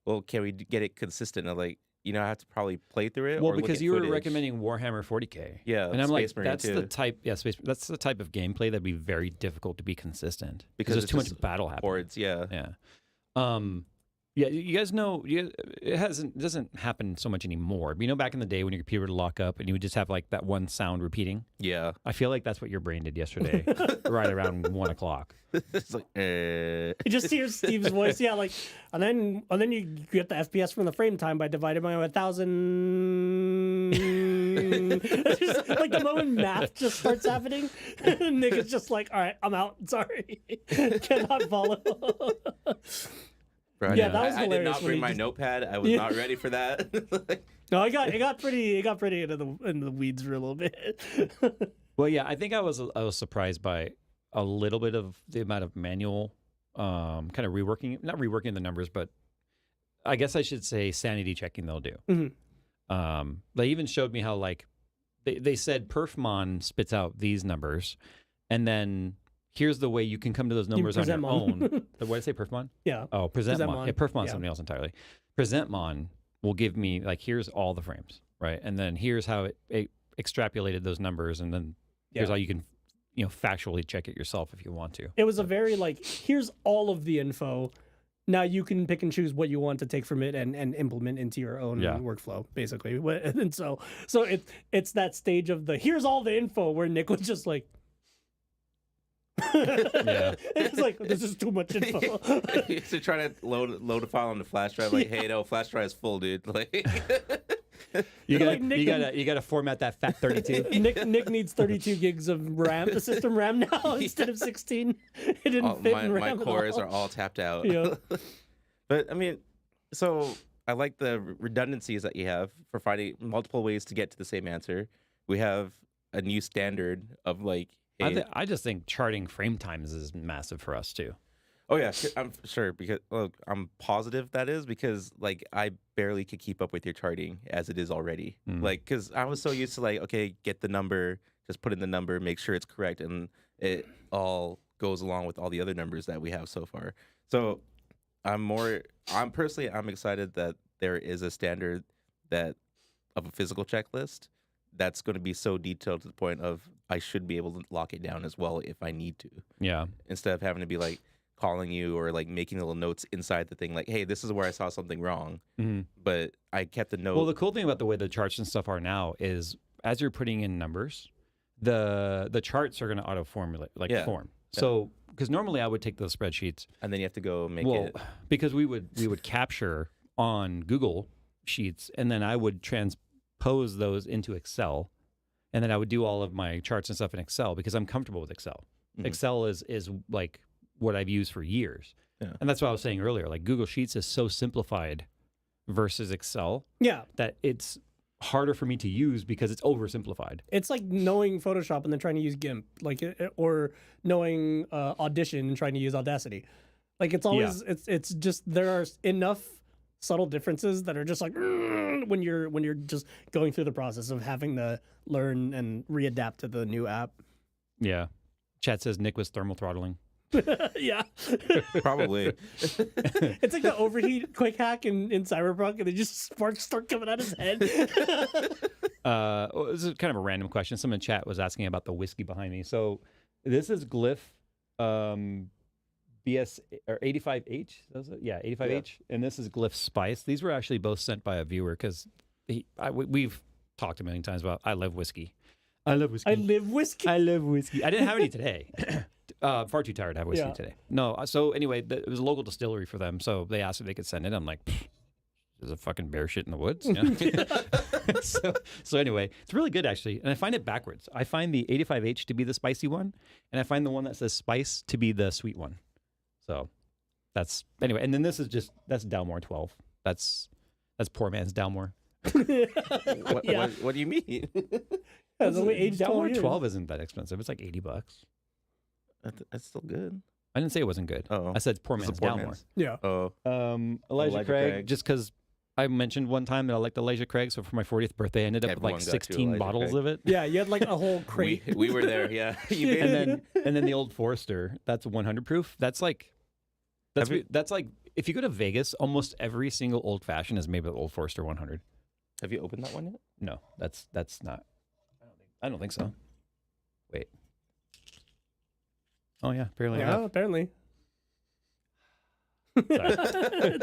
well, can we get it consistent? And I'm like, I have to probably play through it. Well, or look because at you were footage. recommending Warhammer 40K. Yeah, and I'm like, Space Marine that's too. the type. Yeah, that's the type of gameplay that'd be very difficult to be consistent Because there's it's too much just battle happening. boards. Yeah. Yeah. Yeah, you guys know it doesn't happen so much anymore. But back in the day when your computer would lock up and you would just have like that one sound repeating. Yeah. I feel like that's what your brain did yesterday, right around 1 o'clock. It's like, You just hear Steve's voice, yeah, like, and then you get the FPS from the frame time by dividing by 1,000. It's just, like the moment math just starts happening, Nick is just like, all right, I'm out. Sorry, cannot follow. Bro, Yeah, that was I did hilarious not when bring he my just- notepad. I was not ready for that. No, it got pretty into the weeds for a little bit. Well, yeah, I think I was surprised by a little bit of the amount of manual, kind of not reworking the numbers, but I guess I should say sanity checking they'll do. Mm-hmm. They even showed me how like they said perfmon spits out these numbers, and then here's the way you can come to those numbers on your own. What did I say, perfmon? Yeah. Oh, presentmon. Yeah, perfmon's Yeah. something else entirely. Presentmon will give me like here's all the frames, right, and then here's how it extrapolated those numbers, and then here's how you can factually check it yourself if you want to. It was a very like, here's all of the info. Now you can pick and choose what you want to take from it and implement into your own workflow, basically. And so it's that stage of the here's all the info where Nick was just like, Yeah. it's like, this is too much info. So trying to load a file on the flash drive, like, hey, no, flash drive is full, dude. Like, You gotta, Like Nick you gotta format that FAT32. Nick needs 32 gigs of RAM, the system RAM now instead of 16. It didn't fit in my RAM cores at are all tapped out. Yeah. But I mean, so I like the redundancies that you have for finding multiple ways to get to the same answer. We have a new standard of like, hey, I just think charting frame times is massive for us too. oh yeah, I'm sure because I'm positive that is because like I barely could keep up with your charting as it is already. Like because I was so used to like, okay, get the number, just put in the number, make sure it's correct, and it all goes along with all the other numbers that we have so far. So I'm excited that there is a standard that of a physical checklist that's going to be so detailed to the point of I should be able to lock it down as well if I need to. Yeah. Instead of having to be like calling you or like making little notes inside the thing like, hey, this is where I saw something wrong. But I kept a note. Well, the cool thing about the way the charts and stuff are now is as you're putting in numbers, the charts are going to auto formulate form. So because normally I would take those spreadsheets and then you have to go make it. Because we would capture on Google Sheets and then I would transpose those into Excel, and then I would do all of my charts and stuff in Excel because I'm comfortable with Excel. Excel is like what I've used for years. Yeah. And that's what I was saying earlier. Like Google Sheets is so simplified versus Excel that it's harder for me to use because it's oversimplified. It's like knowing Photoshop and then trying to use GIMP, or knowing Audition and trying to use Audacity. Like it's always it's just there are enough subtle differences that are just like when you're just going through the process of having to learn and readapt to the new app. Yeah. Chat says Nick was thermal throttling. Yeah. Probably. It's like the overheat quick hack in Cyberpunk, and then just sparks start coming out his head. This is kind of a random question. Someone in chat was asking about the whiskey behind me. So this is Glyph BS or 85H. Yeah, 85H. And this is Glyph Spice. These were actually both sent by a viewer because we've talked a million times about I love whiskey. I love whiskey. I live whiskey. I love whiskey. I didn't have any today. Far too tired to have whiskey today. No. So anyway, it was a local distillery for them. So they asked if they could send it. I'm like, there's a fucking bear shit in the woods. You know? so anyway, it's really good actually. And I find it backwards. I find the 85H to be the spicy one. And I find the one that says spice to be the sweet one. So that's anyway. And then this is that's Dalmore 12. That's poor man's Dalmore. What do you mean? It's only aged 12 12 isn't that expensive. It's like $80. That's still good. I didn't say it wasn't good. Oh, I said it's poor man's Dalmore. Yeah. Oh. Elijah Craig, just because I mentioned one time that I liked Elijah Craig, so for my 40th birthday, I ended up with like 16 bottles of it. Yeah, you had like a whole crate. We were there, yeah. You made it. And then the Old Forester, that's 100 proof. That's like if you go to Vegas, almost every single old fashioned is made with Old Forester 100. Have you opened that one yet? No, that's not. I don't think so. Wait. Oh yeah, apparently. Yeah, apparently. Sorry.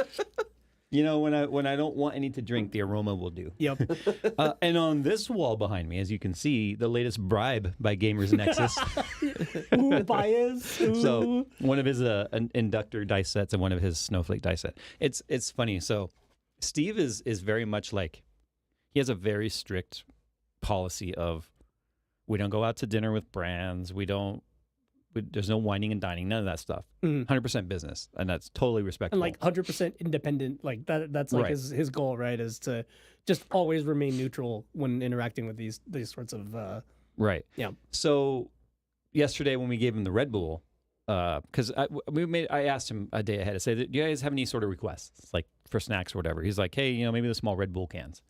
You know, when I don't want any to drink, the aroma will do. Yep. And on this wall behind me, as you can see, the latest bribe by Gamers Nexus. Ooh, bias. Ooh. So one of his an inductor dice sets and one of his snowflake dice set. It's funny. So Steve is very much like, he has a very strict policy of, we don't go out to dinner with brands. There's no whining and dining, none of that stuff. 100% business, and that's totally respectful. And like 100% independent, like that's like Right. his goal, right? Is to just always remain neutral when interacting with these sorts of right. Yeah. So yesterday when we gave him the Red Bull, because I asked him a day ahead. I said, "Do you guys have any sort of requests, like for snacks or whatever?" He's like, "Hey, maybe the small Red Bull cans."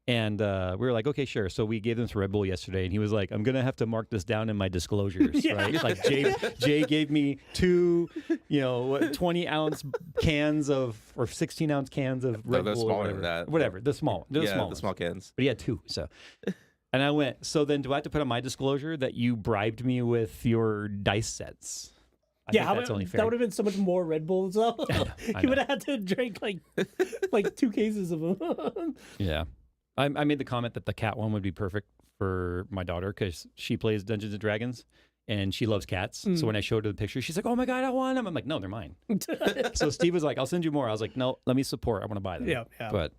And we were like, okay, sure. So we gave them some Red Bull yesterday, and he was like, I'm going to have to mark this down in my disclosures, right? Like Jay gave me two, 20-ounce cans or 16-ounce cans of Red Bull. Smaller or than that. Whatever, the small one. The small cans. But he had two, so. And I went, so then do I have to put on my disclosure that you bribed me with your dice sets? I think that's only fair. That would have been so much more Red Bulls, though. He would have had to drink like 2 cases of them. Yeah. I made the comment that the cat one would be perfect for my daughter because she plays Dungeons and Dragons and she loves cats. So when I showed her the picture, she's like, "Oh my God, I want them." I'm like, "No, they're mine." So Steve was like, "I'll send you more." I was like, "No, let me support. I want to buy them." Yeah. But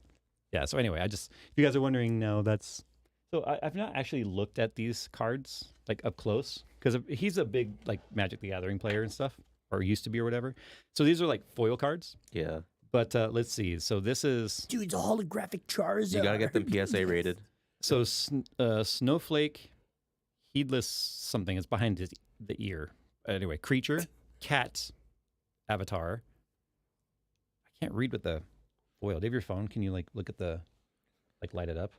yeah. So anyway, if you guys are wondering, no, that's. So I've not actually looked at these cards like up close because he's a big like Magic the Gathering player and stuff, or used to be or whatever. So these are like foil cards. Yeah. But let's see. So this is... Dude, it's a holographic Charizard. You got to get them PSA rated. So Snowflake, Heedless something is behind the ear. Anyway, Creature, Cat, Avatar. I can't read with the foil. Do you have your phone? Can you look at light it up?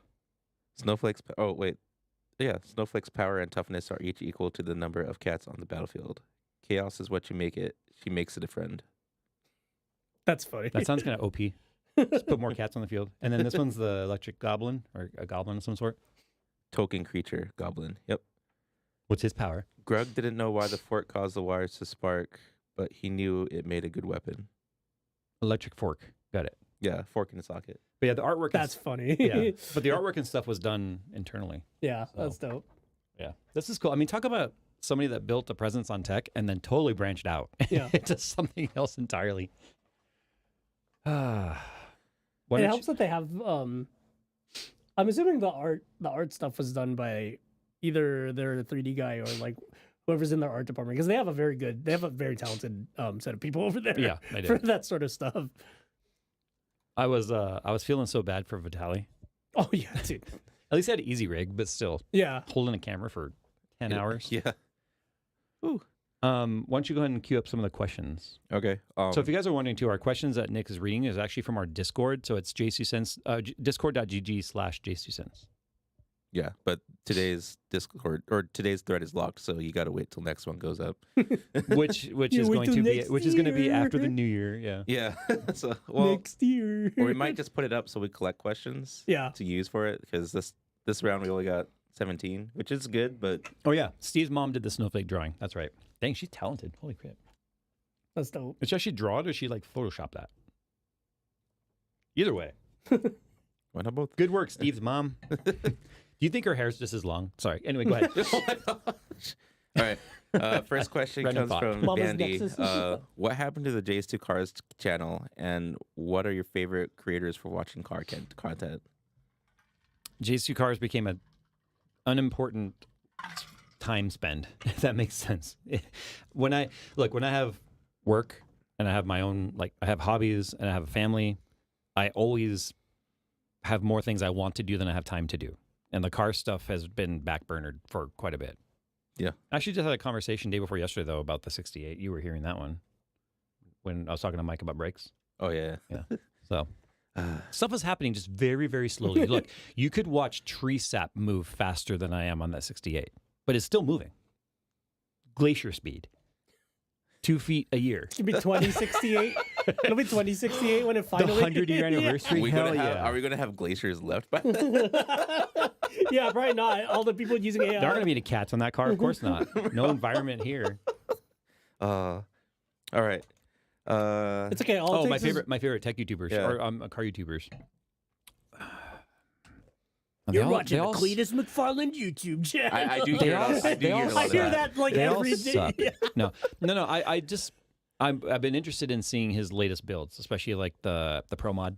Snowflake's... Oh, wait. Yeah, Snowflake's power and toughness are each equal to the number of cats on the battlefield. Chaos is what you make it. She makes it a friend. That's funny. That sounds kind of OP. Just put more cats on the field. And then this one's the electric goblin, or a goblin of some sort. Token creature, goblin. Yep. What's his power? Grug didn't know why the fork caused the wires to spark, but he knew it made a good weapon. Electric fork. Got it. Yeah, fork in the socket. But yeah, the artwork. That's funny. Yeah, but the artwork and stuff was done internally. Yeah, that's dope. Yeah, this is cool. I mean, talk about somebody that built a presence on tech and then totally branched out into something else entirely. It helps that they have. I'm assuming the art stuff was done by either their 3D guy or like whoever's in their art department because they have a very talented set of people over there. Yeah, they do. For that sort of stuff. I was feeling so bad for Vitaly. Oh yeah, dude. At least I had an easy rig, but still, Yeah, holding a camera for 10 hours. Yeah. Ooh. Why don't you go ahead and queue up some of the questions? Okay. So if you guys are wondering too, our questions that Nick is reading is actually from our Discord. So it's JayzTwoCents, discord.gg/JayzTwoCents. Yeah, but today's Discord or today's thread is locked, so you got to wait till next one goes up. which You is wait going till to be next after the year. new year. Yeah. Yeah. So Next year. or we might just put it up so we collect questions Yeah. to use for it because this round we only got 17, which is good, but Oh yeah, Steve's mom did the snowflake drawing. That's right. Dang, she's talented. Holy crap! That's dope. Did she actually draw it, or she like Photoshop that? Either way, why not both? good work, Steve's mom. Do you think her hair's just as long? Sorry. Anyway, go ahead. Oh my gosh. All right. First question Random comes thought. from Mama's Bandy. Nexus. What happened to the JayzTwoCars channel, and what are your favorite creators for watching car content? JayzTwoCars became an unimportant time spend, if that makes sense. When I have work and I have my own, like I have hobbies and I have a family, I always have more things I want to do than I have time to do. And the car stuff has been backburnered for quite a bit. Yeah. I actually just had a conversation day before yesterday, though, about the 68. You were hearing that one when I was talking to Mike about brakes. Oh, yeah. Yeah. So stuff is happening just very, very slowly. Look, you could watch tree sap move faster than I am on that 68, but it's still moving. Glacier speed. 2 feet a year. It'll be 2068. It'll be 2068 when it finally... The 100-year anniversary? Hell yeah. Are we going to have glaciers left by then? Yeah, probably not. All the people using AI. There aren't going to be any cats on that car? Of course not. No environment here. All right. It's okay. All it Oh, takes is- my favorite tech YouTubers, Yeah. or car YouTubers. You're watching the Cletus McFarland YouTube channel. I do hear a lot I of hear that. that like They all every day. suck. No. I've been interested in seeing his latest builds, especially like the Pro Mod,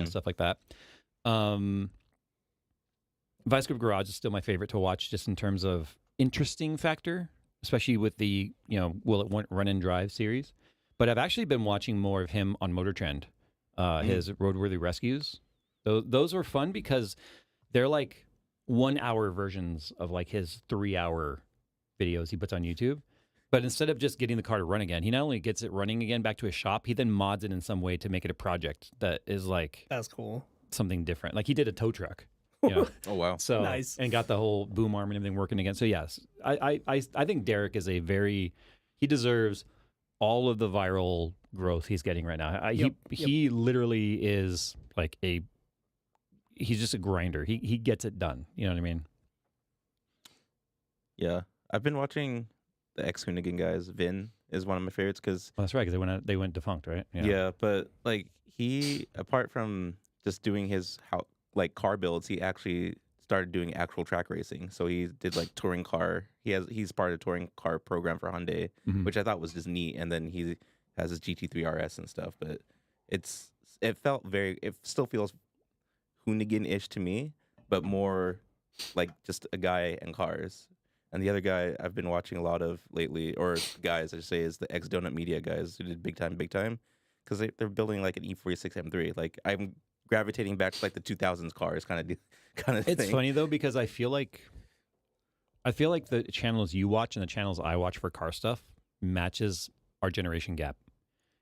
stuff like that. Vice Grip Garage is still my favorite to watch, just in terms of interesting factor, especially with the will it run and drive series. But I've actually been watching more of him on Motor Trend, his roadworthy rescues. Those are fun because they're like 1 hour versions of like his 3 hour videos he puts on YouTube. But instead of just getting the car to run again, he not only gets it running again back to his shop, he then mods it in some way to make it a project that is like That's cool. something different. Like he did a tow truck. You know? Oh, wow. So Nice. and got the whole boom arm and everything working again. So yes, I think Derek is he deserves all of the viral growth he's getting right now. He literally is like he's just a grinder. He gets it done. You know what I mean? Yeah. I've been watching the ex-Hoonigan guys. Vin is one of my favorites because... Oh, that's right, because they went defunct, right? Yeah, but like he, apart from just doing his car builds, he actually started doing actual track racing. So he did like touring car. He's part of the touring car program for Hyundai, which I thought was just neat. And then he has his GT3 RS and stuff. But it still feels Hoonigan-ish to me, but more like just a guy and cars. And the other guy I've been watching a lot of lately, or guys I should say, is the ex-Donut Media guys who did Big Time, because they're building like an E46 M3. Like I'm gravitating back to like the 2000s cars kind of thing. It's funny though, because I feel like the channels you watch and the channels I watch for car stuff matches our generation gap.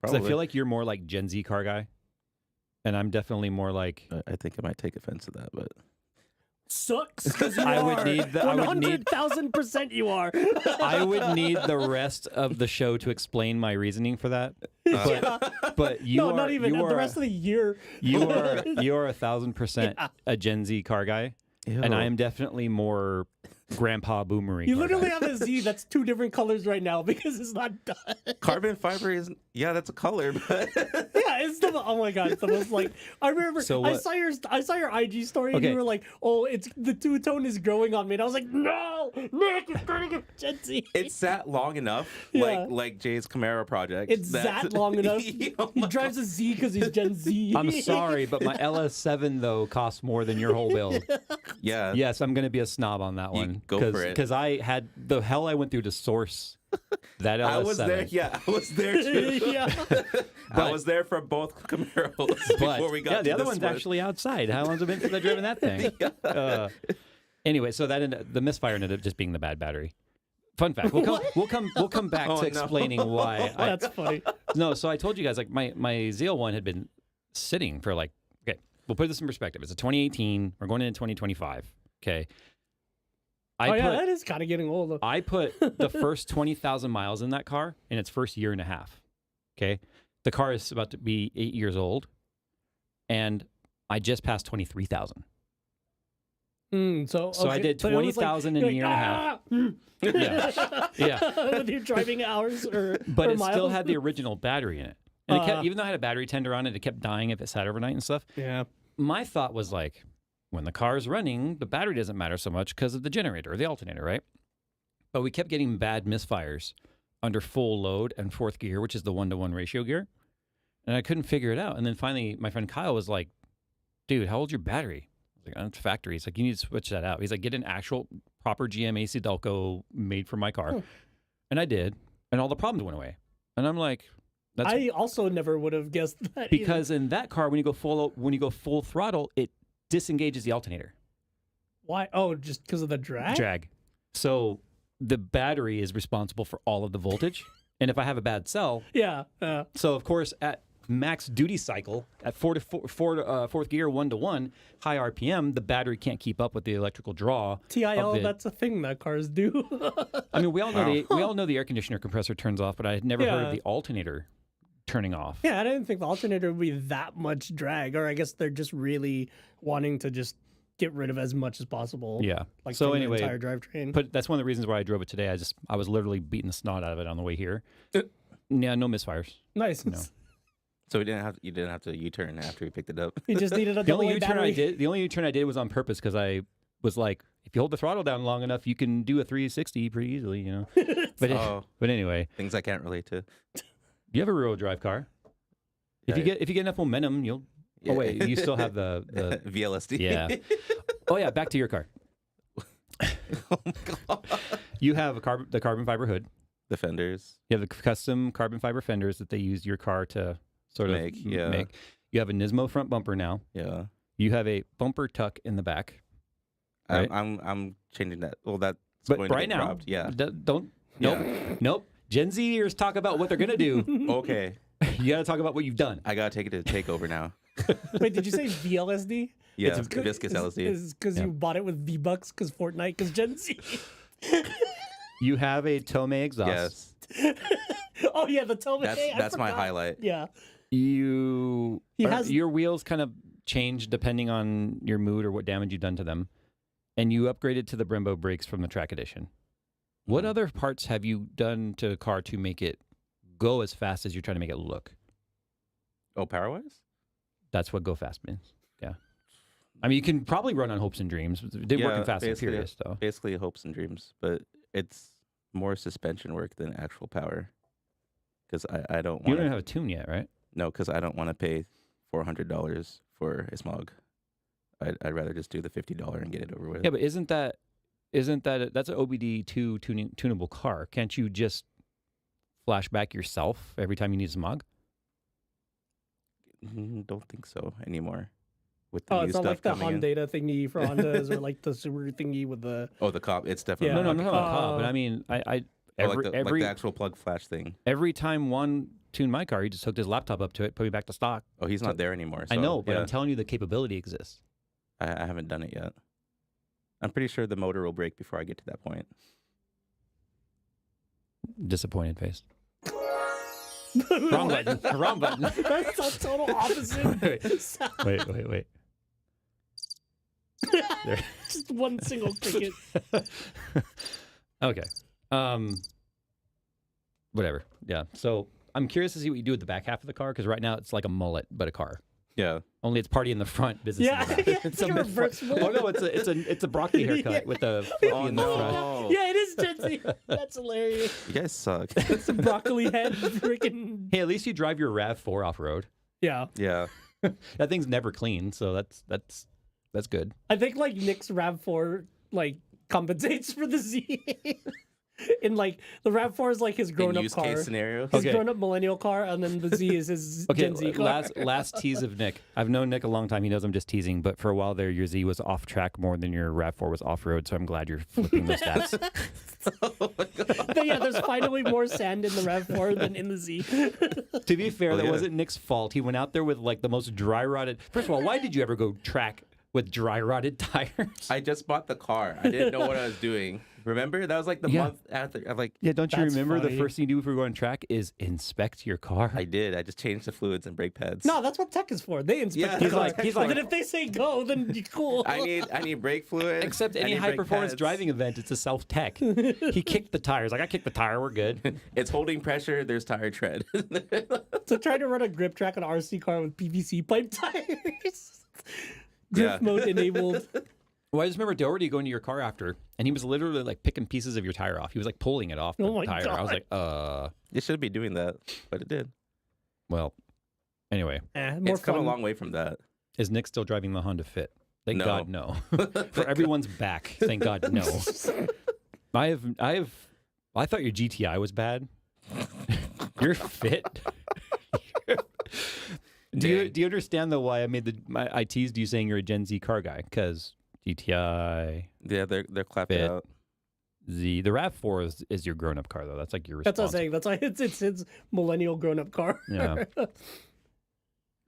Because I feel like you're more like Gen Z car guy, and I'm definitely more like... I think I might take offense to that, but... Sucks because you I are. would need 100,000% you are. I would need the rest of the show to explain my reasoning for that. But you No, are, not even. you The are, rest of the year. you are 1,000% a Gen Z car guy, and I am definitely more Grandpa Boomery. You car literally guy. have a Z that's two different colors right now because it's not done. Carbon fiber is... Yeah, that's a color, but... Yeah, it's the... Oh my God, it's the most like... I remember... So I what- saw your IG story and Okay. you were like, oh, it's the two-tone is growing on me. And I was like, no! Nick, it's turning into Gen Z. It sat long enough, Yeah. like Jay's Camaro project. It's that long enough. Oh He my drives a Z because he's Gen Z. I'm sorry, but my LS7 though costs more than your whole build. Yeah. Yes, I'm going to be a snob on that one. go for it. Because I had the hell I went through to source that LS7. I was there. Yeah, I was there too. Yeah. I was there for both Camaros before we got to the other this one's one. actually outside. How long's it been since I've driven that thing? Anyway, so the misfire ended up just being the bad battery. Fun fact. We'll come back Oh, to no. explaining why. That's funny. No, so I told you guys like my ZL1 had been sitting for like, okay, we'll put this in perspective. It's a 2018. We're going into 2025. Okay. That is kind of getting old. I put the first 20,000 miles in that car in its first year and a half. Okay. The car is about to be 8 years old, and I just passed 23,000. So I did 20,000 in a year and a half. Yeah. With your driving hours But or it miles? still had the original battery in it. And it kept, even though I had a battery tender on it, it kept dying if it sat overnight and stuff. Yeah. My thought was like, when the car is running, the battery doesn't matter so much because of the generator or the alternator, right? But we kept getting bad misfires under full load and fourth gear, which is the 1-to-1 ratio gear. And I couldn't figure it out. And then finally, my friend Kyle was like, dude, how old's your battery? I was like, it's factory. He's like, you need to switch that out. He's like, get an actual proper GM AC Delco made for my car. And I did. And all the problems went away. And I'm like, that's I also never would have guessed that. because in that car, when you go full throttle, it disengages the alternator. Why? Oh, just because of the drag? So the battery is responsible for all of the voltage. And if I have a bad cell, Yeah. so of course at max duty cycle at fourth gear 1-to-1 high RPM, the battery can't keep up with the electrical draw. TIL, that's a thing that cars do. I mean, we all know the air conditioner compressor turns off, but I had never heard of the alternator turning off. Yeah, I didn't think the alternator would be that much drag, or I guess they're just really wanting to just get rid of as much as possible. Yeah. Like So from the anyway, entire drivetrain. but that's one of the reasons why I drove it today. I was literally beating the snot out of it on the way here. Yeah, no misfires. Nice. No. So you didn't have to U-turn after you picked it up. You just needed a The only double-A U-turn battery. I did, the only U-turn I did was on purpose because I was like, if you hold the throttle down long enough, you can do a 360 pretty easily, you know. But anyway, Things I can't relate to. you have a rear-wheel drive car. If you get enough momentum, you'll. Yeah. Oh wait, you still have the VLSD. yeah. Oh yeah, back to your car. Oh my god. You have the carbon fiber hood. The fenders. You have the custom carbon fiber fenders that they use your car to sort of Make, yeah. make. You have a Nismo front bumper now. Yeah. You have a bumper tuck in the back. Right? I'm changing that. Well, that's But going to right get now, dropped. Yeah. don't. Nope. Yeah. Nope. Gen Zers talk about what they're gonna do. Okay. You got to talk about what you've done. I gotta take it to takeover now. Wait, did you say VLSD? Yeah. It's viscous LSD. Is because Yeah. you bought it with V-Bucks because Fortnite, because Gen Z. You have a Tomei exhaust. Yes. Oh yeah, the Tomei. That's my highlight. Yeah. Your wheels kind of change depending on your mood or what damage you've done to them, and you upgraded to the Brembo brakes from the Track Edition. What other parts have you done to the car to make it go as fast as you're trying to make it look? Oh, power-wise? That's what go fast means. Yeah. I mean, you can probably run on hopes and dreams. It did work in Fast and basically- Furious, though. Basically hopes and dreams, but it's more suspension work than actual power. Because I don't You want don't to. have a tune yet, right? No, because I don't want to pay $400 for a smog. I'd rather just do the $50 and get it over with. Yeah, but isn't that that's an OBD2 tunable car? Can't you just flash back yourself every time you need a smog? Don't think so anymore. With the Oh, new it's not stuff like the coming in. Honda thingy for Hondas or like the Subaru thingy with the. Oh, the cop. It's definitely Yeah. No, not no, like no, a no, cop. but I mean, Oh, like the actual plug flash thing. every time Juan tuned my car, he just hooked his laptop up to it, put me back to stock. Oh, he's not there anymore. I so, know, but yeah. I'm telling you the capability exists. I haven't done it yet. I'm pretty sure the motor will break before I get to that point. Disappointed face. Wrong button. Wrong button. That's the total opposite. sound. Wait. There. Just one single ticket. Okay. Whatever. Yeah. So I'm curious to see what you do with the back half of the car because right now it's like a mullet, but a car. Yeah. Only it's party in the front, business Yeah, in the back. yeah, it's a a reversible. Oh no, it's a broccoli haircut with a fluffy in the front. Yeah, it is Gen Z. That's hilarious. You guys suck. It's a broccoli head, freaking. Hey, at least you drive your RAV4 off road. Yeah, Yeah. That thing's never clean, so that's good. I think like Nick's Rav4 like compensates for the Z. In like the RAV4 is like his In grown-up use car. case scenarios. His Okay. grown-up millennial car, and then the Z is his Gen Z car. last tease of Nick. I've known Nick a long time. He knows I'm just teasing, but for a while there, your Z was off track more than your RAV4 was off road. So I'm glad you're flipping those stats. Oh my God. But yeah, there's finally more sand in the RAV4 than in the Z. To be fair, that yeah. wasn't Nick's fault. He went out there with like the most dry rotted. First of all, why did you ever go track with dry rotted tires? I just bought the car. I didn't know what I was doing. Remember? That was like the Yeah. month after. I'm like, Yeah, don't you That's remember the funny. first thing you do before going track is inspect your car? I did. I just changed the fluids and brake pads. No, that's what tech is for. They inspect Yeah, the he's car. like- he's And like- then if they say go, then you're cool. I need brake fluid. Except I any need high brake performance pads. driving event, it's a self tech. He kicked the tires. Like I kicked the tire, we're good. It's holding pressure. There's tire tread. So try to run a grip track on an RC car with PVC pipe tires. Yeah. Drift mode enabled. Well, I just remember Doherty going to your car after, and he was literally like picking pieces of your tire off. He was like pulling it off the Oh my tire. I was God. like, It should be doing that, but it did. well. Anyway, More It's come a fun. long way from that. is Nick still driving the Honda Fit? Thank No. God, no. For everyone's back, thank God, no. I thought your GTI was bad. Your Fit. Do you understand though why I made I teased you saying you're a Gen Z car guy? Because GTI, Yeah, they're clapping Fit. out. the RAV4 is your grown up car though. That's like your That's what I'm response. saying. That's why it's his millennial grown up car. Yeah.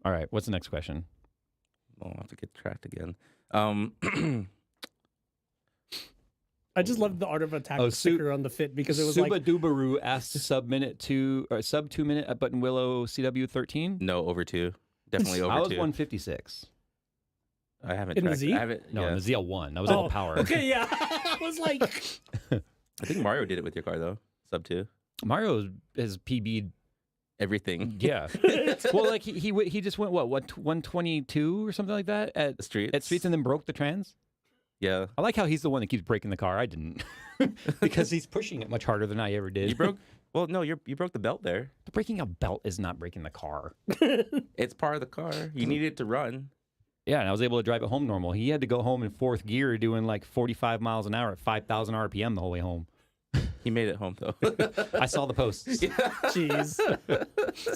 All right, what's the next question? I'll have to get tracked again. I just loved the Art of Attack sticker on the Fit because it was Suba like Dubaru asked sub 2 minute at Button Willow CW13. No, over 2. Definitely over I was 2. 156. I haven't In the tracked. Z? I haven't. No, yeah. in the ZL1. That was all power. Okay, yeah. I was like, I think Mario did it with your car though. Sub 2. Mario has PB'd. Everything. Yeah. Well, like he just went what 122 or something like that The streets. at streets and then broke the trans. Yeah. I like how he's the one that keeps breaking the car. I didn't because he's pushing it much harder than I ever did. You broke. Well, no, you broke the belt there. Breaking a belt is not breaking the car. It's part of the car. You need it to run. Yeah, and I was able to drive it home normal. He had to go home in fourth gear doing like 45 miles an hour at 5,000 RPM the whole way home. He made it home though. I saw the posts. jeez.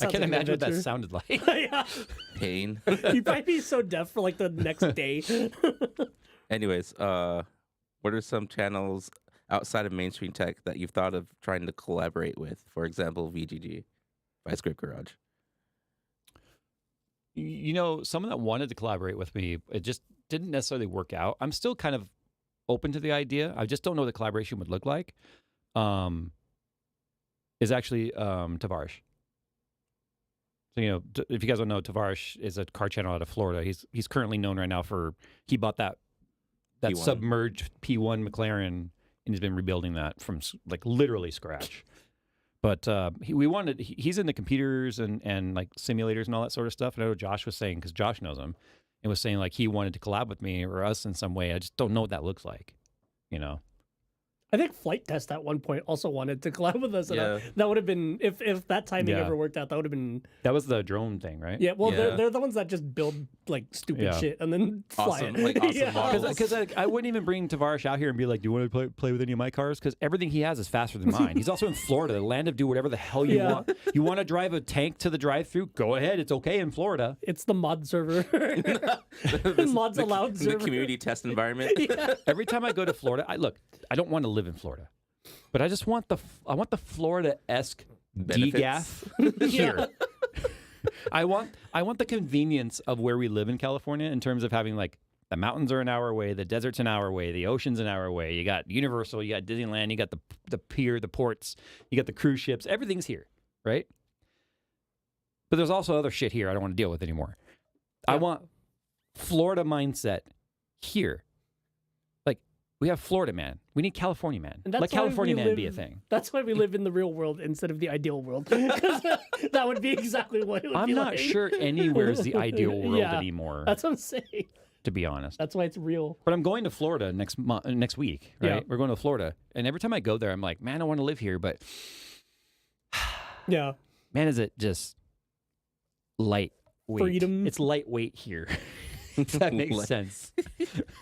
I can't imagine what that sounded like. Yeah. Pain. You'd probably be so deaf for like the next day. Anyways, what are some channels outside of mainstream tech that you've thought of trying to collaborate with? For example, VGG, Vice Grip Garage. You know, someone that wanted to collaborate with me, it just didn't necessarily work out. I'm still kind of open to the idea. I just don't know what the collaboration would look like. Is actually Tavares. So, you know, if you guys don't know, Tavares is a car channel out of Florida. He's currently known right now for he bought that P1. submerged P1 McLaren and he's been rebuilding that from like literally scratch. But he's into computers and like simulators and all that sort of stuff. And I know Josh was saying, because Josh knows him, and was saying like he wanted to collab with me or us in some way. I just don't know what that looks like, you know. I think Flight Test at one point also wanted to collab with us. And Yeah. that would have been, if that timing Yeah. ever worked out, that would have been, That was the drone thing, right? yeah, well, Yeah. They're the ones that just build like stupid Yeah. shit and then fly Awesome, it. like awesome Yeah. models. Because I wouldn't even bring Tavares out here and be like, do you want to play with any of my cars? Because everything he has is faster than mine. He's also in Florida, the land of do whatever the hell you Yeah. want. You want to drive a tank to the drive-through? Go ahead. It's okay in Florida. It's the mod server. Mods allowed The server. community test environment. Yeah. Every time I go to Florida, I don't want to live in Florida, but I just want the Florida-esque Benefits. degaff here. I want the convenience of where we live in California in terms of having like the mountains are an hour away, the desert's an hour away, the ocean's an hour away. You got Universal, you got Disneyland, you got the pier, the ports, you got the cruise ships. Everything's here, right? But there's also other shit here I don't want to deal with anymore. I want Florida mindset here. Like we have Florida man, we need California man. And that's Let why California we man be a live- thing. That's why we live in the real world instead of the ideal world. 'Cause that would be exactly what it would I'm be not like. sure anywhere is the ideal world Yeah. anymore, That's what I'm saying. to be honest. That's why it's real. But I'm going to Florida next week, right? Yeah. We're going to Florida. And every time I go there, I'm like, man, I want to live here. But Yeah. man, is it just lightweight. Freedom. It's lightweight here. That makes sense.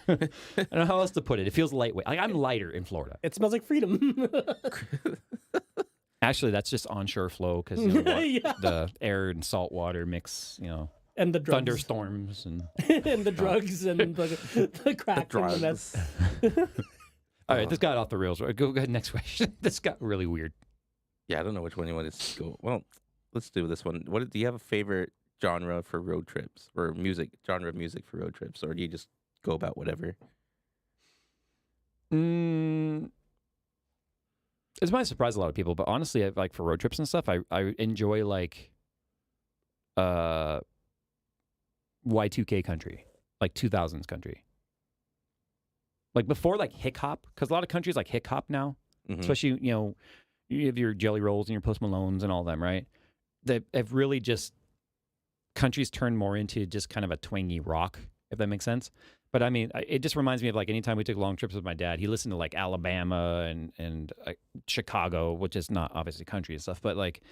I don't know how else to put it. It feels lightweight. Like I'm lighter in Florida. It smells like freedom. Actually, that's just onshore flow because the air and salt water mix, and the drugs. thunderstorms and and the drugs and the crack The and the meth. All right, this got off the rails. Go ahead, next question. This got really weird. Yeah, I don't know which one you want to go. Well, let's do this one. Do you have a favorite genre for road trips, or genre of music for road trips, or do you just go about whatever? This might surprise a lot of people, but honestly, like for road trips and stuff, I enjoy like Y2K country, like 2000s country. Like before, like hip hop, because a lot of countries like hip hop now, especially you have your Jelly Rolls and your Post Malones and all them, right? They have really just countries turned more into just kind of a twangy rock, if that makes sense. But I mean, it just reminds me of like anytime we took long trips with my dad, he listened to like Alabama and Chicago, which is not obviously country and stuff, but like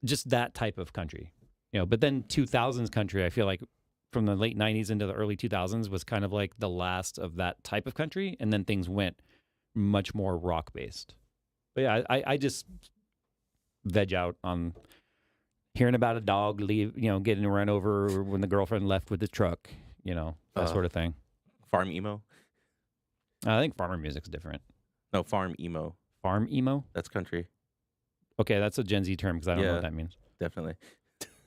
just that type of country, But then 2000s country, I feel like from the late 90s into the early 2000s was kind of like the last of that type of country, and then things went much more rock based. But yeah, I just veg out on hearing about a dog getting run over when the girlfriend left with the truck, that sort of thing. Farm emo? I think farmer music's different. No, farm emo. Farm emo? That's country. Okay, that's a Gen Z term because I don't know what that means. Definitely.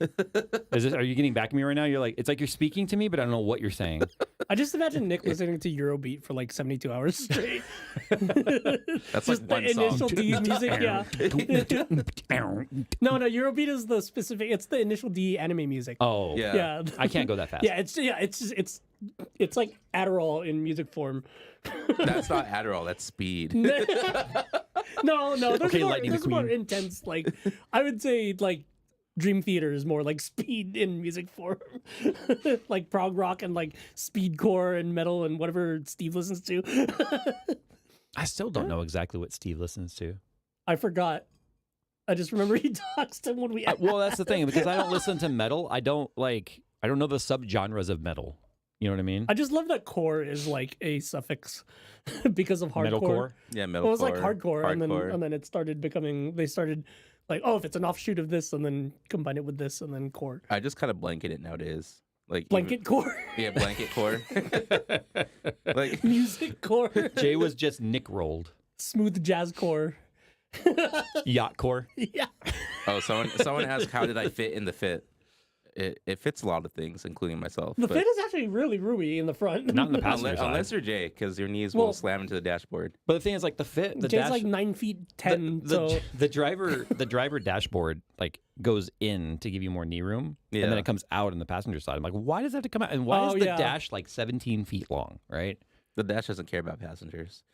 Are you getting back at me right now? You're like, it's like you're speaking to me, but I don't know what you're saying. I just imagine Nick listening to Eurobeat for like 72 hours straight. That's just like one the song. initial D music, yeah. No, Eurobeat is the specific. It's the initial D anime music. Oh, yeah. I can't go that fast. It's like Adderall in music form. That's not Adderall. That's speed. No. There's Okay, more, Lightning there's more McQueen. intense. Like I would say, like Dream Theater is more like speed in music form, like prog rock and like speedcore and metal and whatever Steve listens to. I still don't know exactly what Steve listens to. I forgot. I just remember he talks to him when we. Well, that's the thing because I don't listen to metal. I don't know the subgenres of metal. You know what I mean? I just love that core is like a suffix because of hardcore. Metalcore? Yeah, metalcore. Well, it was like hardcore. And then it started becoming. They started like, oh, if it's an offshoot of this, and then combine it with this, and then core. I just kind of blanket it nowadays. Like Blanket core. Yeah, blanket core. Like Music core. Jay was just Nick rolled. Smooth jazz core. Yacht core. Yeah. Oh, someone asked how did I fit in the fit? It fits a lot of things, including myself. The fit is actually really roomy in the front. Not in the passenger side. Unless you're Jay, because your knees will slam into the dashboard. But the thing is, like the fit, the Jay's dash, like 9 feet 10. the driver dashboard like goes in to give you more knee room, and then it comes out on the passenger side. I'm like, why does that have to come out? And why is the dash like 17 feet long? Right? The dash doesn't care about passengers.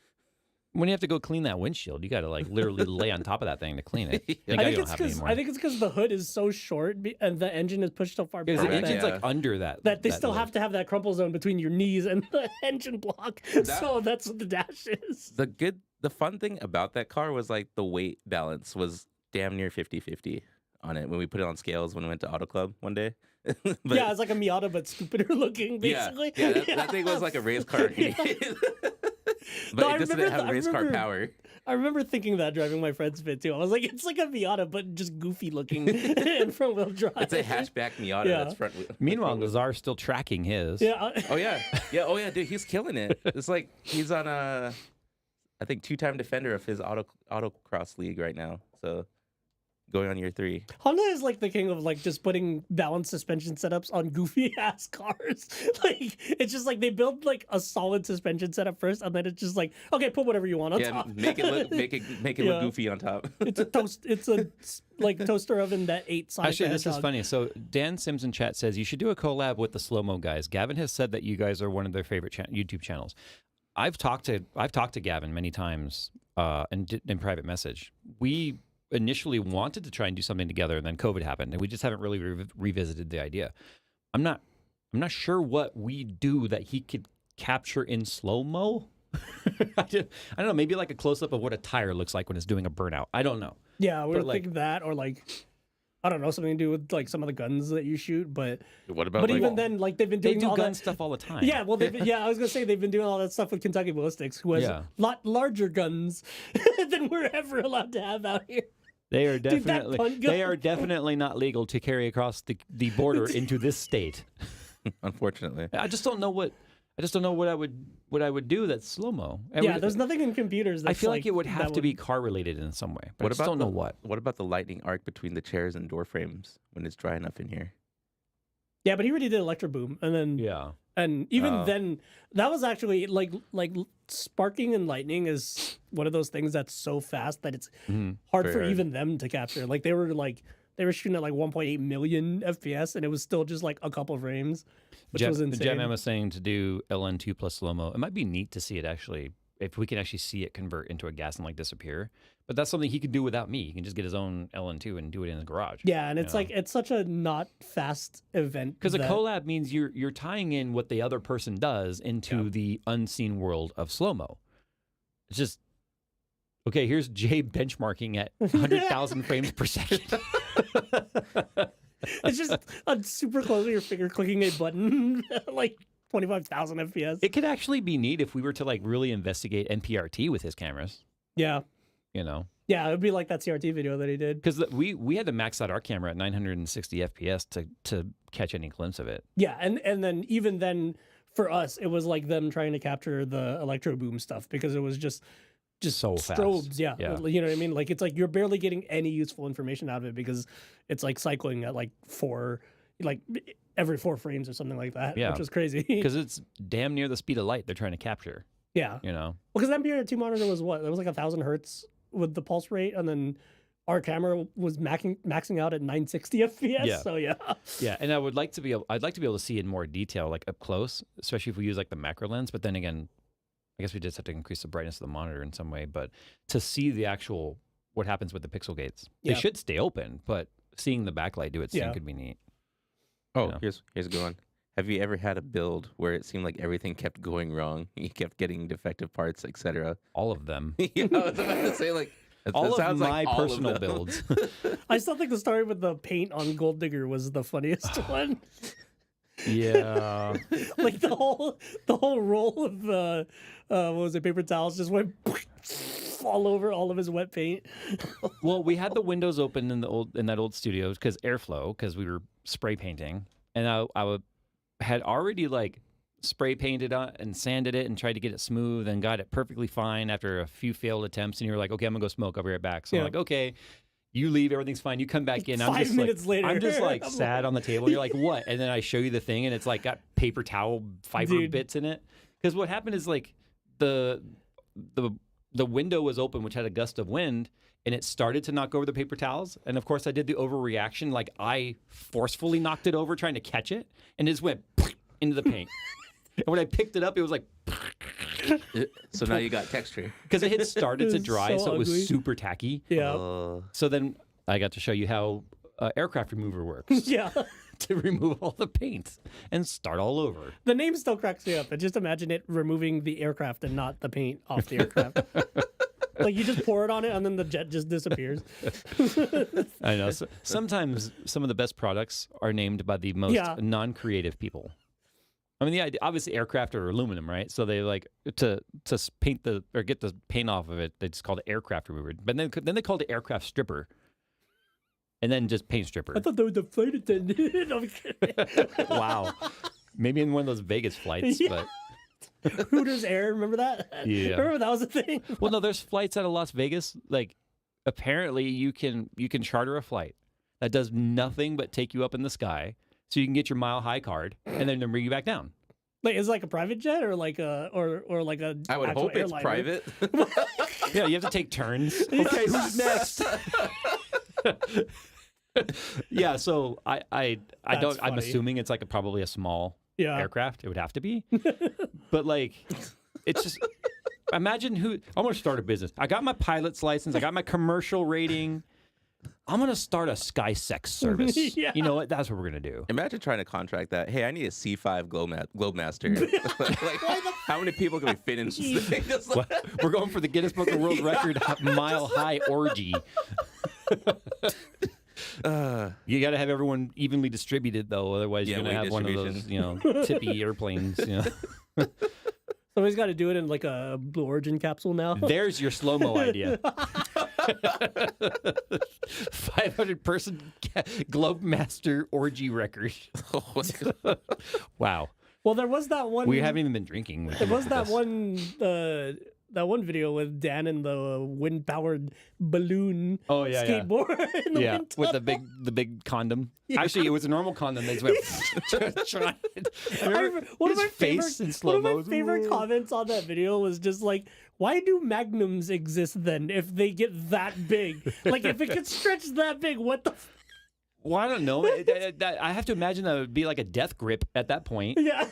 When you have to go clean that windshield, you got to like literally lay on top of that thing to clean it. I think it's because the hood is so short and the engine is pushed so far back. Because the engine's like under that. That they still have to have that crumple zone between your knees and the engine block. So that's what the dash is. The fun thing about that car was like the weight balance was damn near 50-50 on it when we put it on scales when we went to Auto Club one day. Yeah, it's like a Miata but stupider looking, basically. Yeah, that thing was like a race car. But it just didn't have race car power. I remember thinking that driving my friend's Fit too. I was like, it's like a Miata, but just goofy looking and front wheel drive. It's a hatchback Miata that's front wheel. Meanwhile, Lazar's still tracking his. Yeah. Oh yeah, dude, he's killing it. It's like he's on I think 2-time defender of his autocross league right now. So going on year 3. Honda is like the king of like just putting balanced suspension setups on goofy ass cars. Like it's just like they build like a solid suspension setup first, and then it's just like, okay, put whatever you want on top. Make it look goofy on top. It's a toast. It's a like toaster oven that ate Sonic. Actually, this is funny. So Dan Sims in chat says you should do a collab with the Slow Mo guys. Gavin has said that you guys are one of their favorite YouTube channels. I've talked to Gavin many times in private message. We initially wanted to try and do something together, and then COVID happened, and we just haven't really revisited the idea. I'm not sure what we do that he could capture in slow-mo. I don't know, maybe like a close-up of what a tire looks like when it's doing a burnout. I don't know. Yeah, we were thinking that, or like I don't know, something to do with like some of the guns that you shoot, but What about but like, even then, like they've been They doing do all gun that stuff all the time. Yeah, well, I was gonna say they've been doing all that stuff with Kentucky Ballistics, who has Yeah. a lot larger guns than we're ever allowed to have out here. They are Dude, that definitely punt gun- they are definitely not legal to carry across the border into this state. unfortunately. I just don't know what what I would do that's slow-mo. Yeah, there's nothing in computers. That's I feel like like it would that have to be car related in some way, but I just don't know what. What about the lightning arc between the chairs and door frames when it's dry enough in here? Yeah, but he already did Electro Boom, and then Yeah. and even Oh. then, that was actually like sparking and lightning is one of those things that's so fast that it's hard Very for hard. even them to capture. Like they were shooting at like 1.8 million FPS, and it was still just like a couple frames, which was insane. Jem was saying to do LN2 plus slow-mo. It might be neat to see it actually, if we can actually see it convert into a gas and like disappear. But that's something he could do without me. He can just get his own LN2 and do it in his garage. Yeah, and it's know? like it's such a not fast event Because a that- collab means you're tying in what the other person does into the unseen world of slow-mo. It's just, okay, here's Jay benchmarking at 100,000 frames per second. It's just super close to your finger clicking a button, like 25,000 FPS. It could actually be neat if we were to like really investigate NPRT with his cameras, Yeah, you know? yeah, it would be like that CRT video that he did. Because we had to max out our camera at 960 FPS to catch any glimpse of it. Yeah, and then even then for us, it was like them trying to capture the Electro Boom stuff because it was just So fast. strobes. Yeah, Yeah. you know what I mean. Like it's like you're barely getting any useful information out of it because it's like cycling at like every 4 frames or something like that. Yeah. Which was crazy. Because it's damn near the speed of light they're trying to capture, Yeah, you know? well, because MPR2 monitor was what? It was like 1,000 hertz with the pulse rate, and then our camera was maxing out at 960 FPS. Yeah. So yeah. Yeah, and I'd like to be able to see in more detail, like up close, especially if we use like the macro lens. But then again, I guess we just have to increase the brightness of the monitor in some way. But to see the actual what happens with the pixel gates, Yeah. they should stay open, but seeing the backlight do its thing Yeah. could be neat. Oh, Yeah. here's a good one. Have you ever had a build where it seemed like everything kept going wrong? You kept getting defective parts, etc. All of them. You know, I was about to say like All it of sounds my like all of personal them. builds. I still think the story with the paint on Gold Digger was the funniest one. Yeah. Like the whole roll of what was it, paper towels just went all over all of his wet paint. Well, we had the windows open in that old studio because airflow, because we were spray painting, and I had already like spray painted it and sanded it and tried to get it smooth and got it perfectly fine after a few failed attempts. And you were like, okay, I'm gonna go smoke. I'll be right back. So Yeah. I'm like, okay. You leave, everything's fine. You come back in. 5 minutes later, I'm just like I'm sad on the table. You're like, what? And then I show you the thing, and it's like got paper towel fiber Dude. bits in it. Because what happened is like the window was open, which had a gust of wind, and it started to knock over the paper towels. And of course, I did the overreaction. Like I forcefully knocked it over, trying to catch it, and it just went into the paint. And when I picked it up, it was like. So now you got texture. Because it had started to It's dry, so so it was ugly. super tacky. Yeah. So then I got to show you how aircraft remover works Yeah. to remove all the paint and start all over. The name still cracks me up. But just imagine it removing the aircraft and not the paint off the aircraft. Like you just pour it on it and then the jet just disappears. I know. So, sometimes some of the best products are named by the most Yeah. non-creative people. I mean, the idea, obviously aircraft are aluminum, right? So they like to paint get the paint off of it. They just called it aircraft remover, but then they called it aircraft stripper, and then just paint stripper. I thought that was the flight attendant. I'm kidding. Wow, maybe in one of those Vegas flights, Yeah. but Hooters Air, remember that? Yeah. Remember that was a thing? well, no, there's flights out of Las Vegas. Like apparently, you can charter a flight that does nothing but take you up in the sky, so you can get your mile high card, and then bring you back down. Like is it like a private jet or like a or like a I would actual hope it's airliner? private. Yeah, you have to take turns. Okay, who's next? Yeah, so I That's don't. I'm funny. assuming it's like probably a small Yeah. aircraft. It would have to be, but like, it's just imagine who. I'm gonna start a business. I got my pilot's license. I got my commercial rating. I'm gonna start a sky sex service. Yeah. You know what? That's what we're gonna do. Imagine trying to contract that. Hey, I need a C5 Globemaster. Like, how many people can we fit in this thing? Just like, We're going for the Guinness Book of World Record mile high orgy. You got to have everyone evenly distributed, though. Otherwise, Yeah, you're going to weight have one of those, tippy airplanes. Somebody's got to do it in like a Blue Origin capsule now. There's your slow-mo idea. 500-person Globemaster orgy record. Oh my God. Wow. Well, there was that one. We haven't even been drinking. There was that one. That one video with Dan and the wind-powered balloon skateboard in the wind with tunnel. the big condom. Yeah. Actually, it was a normal condom. They just went. One of his my face in slow one of my mo. favorite comments on that video was just like, "Why do magnums exist then if they get that big? Like if it gets stretched that big, what the?" Well, I don't know. I have to imagine that would be like a death grip at that point. Yeah.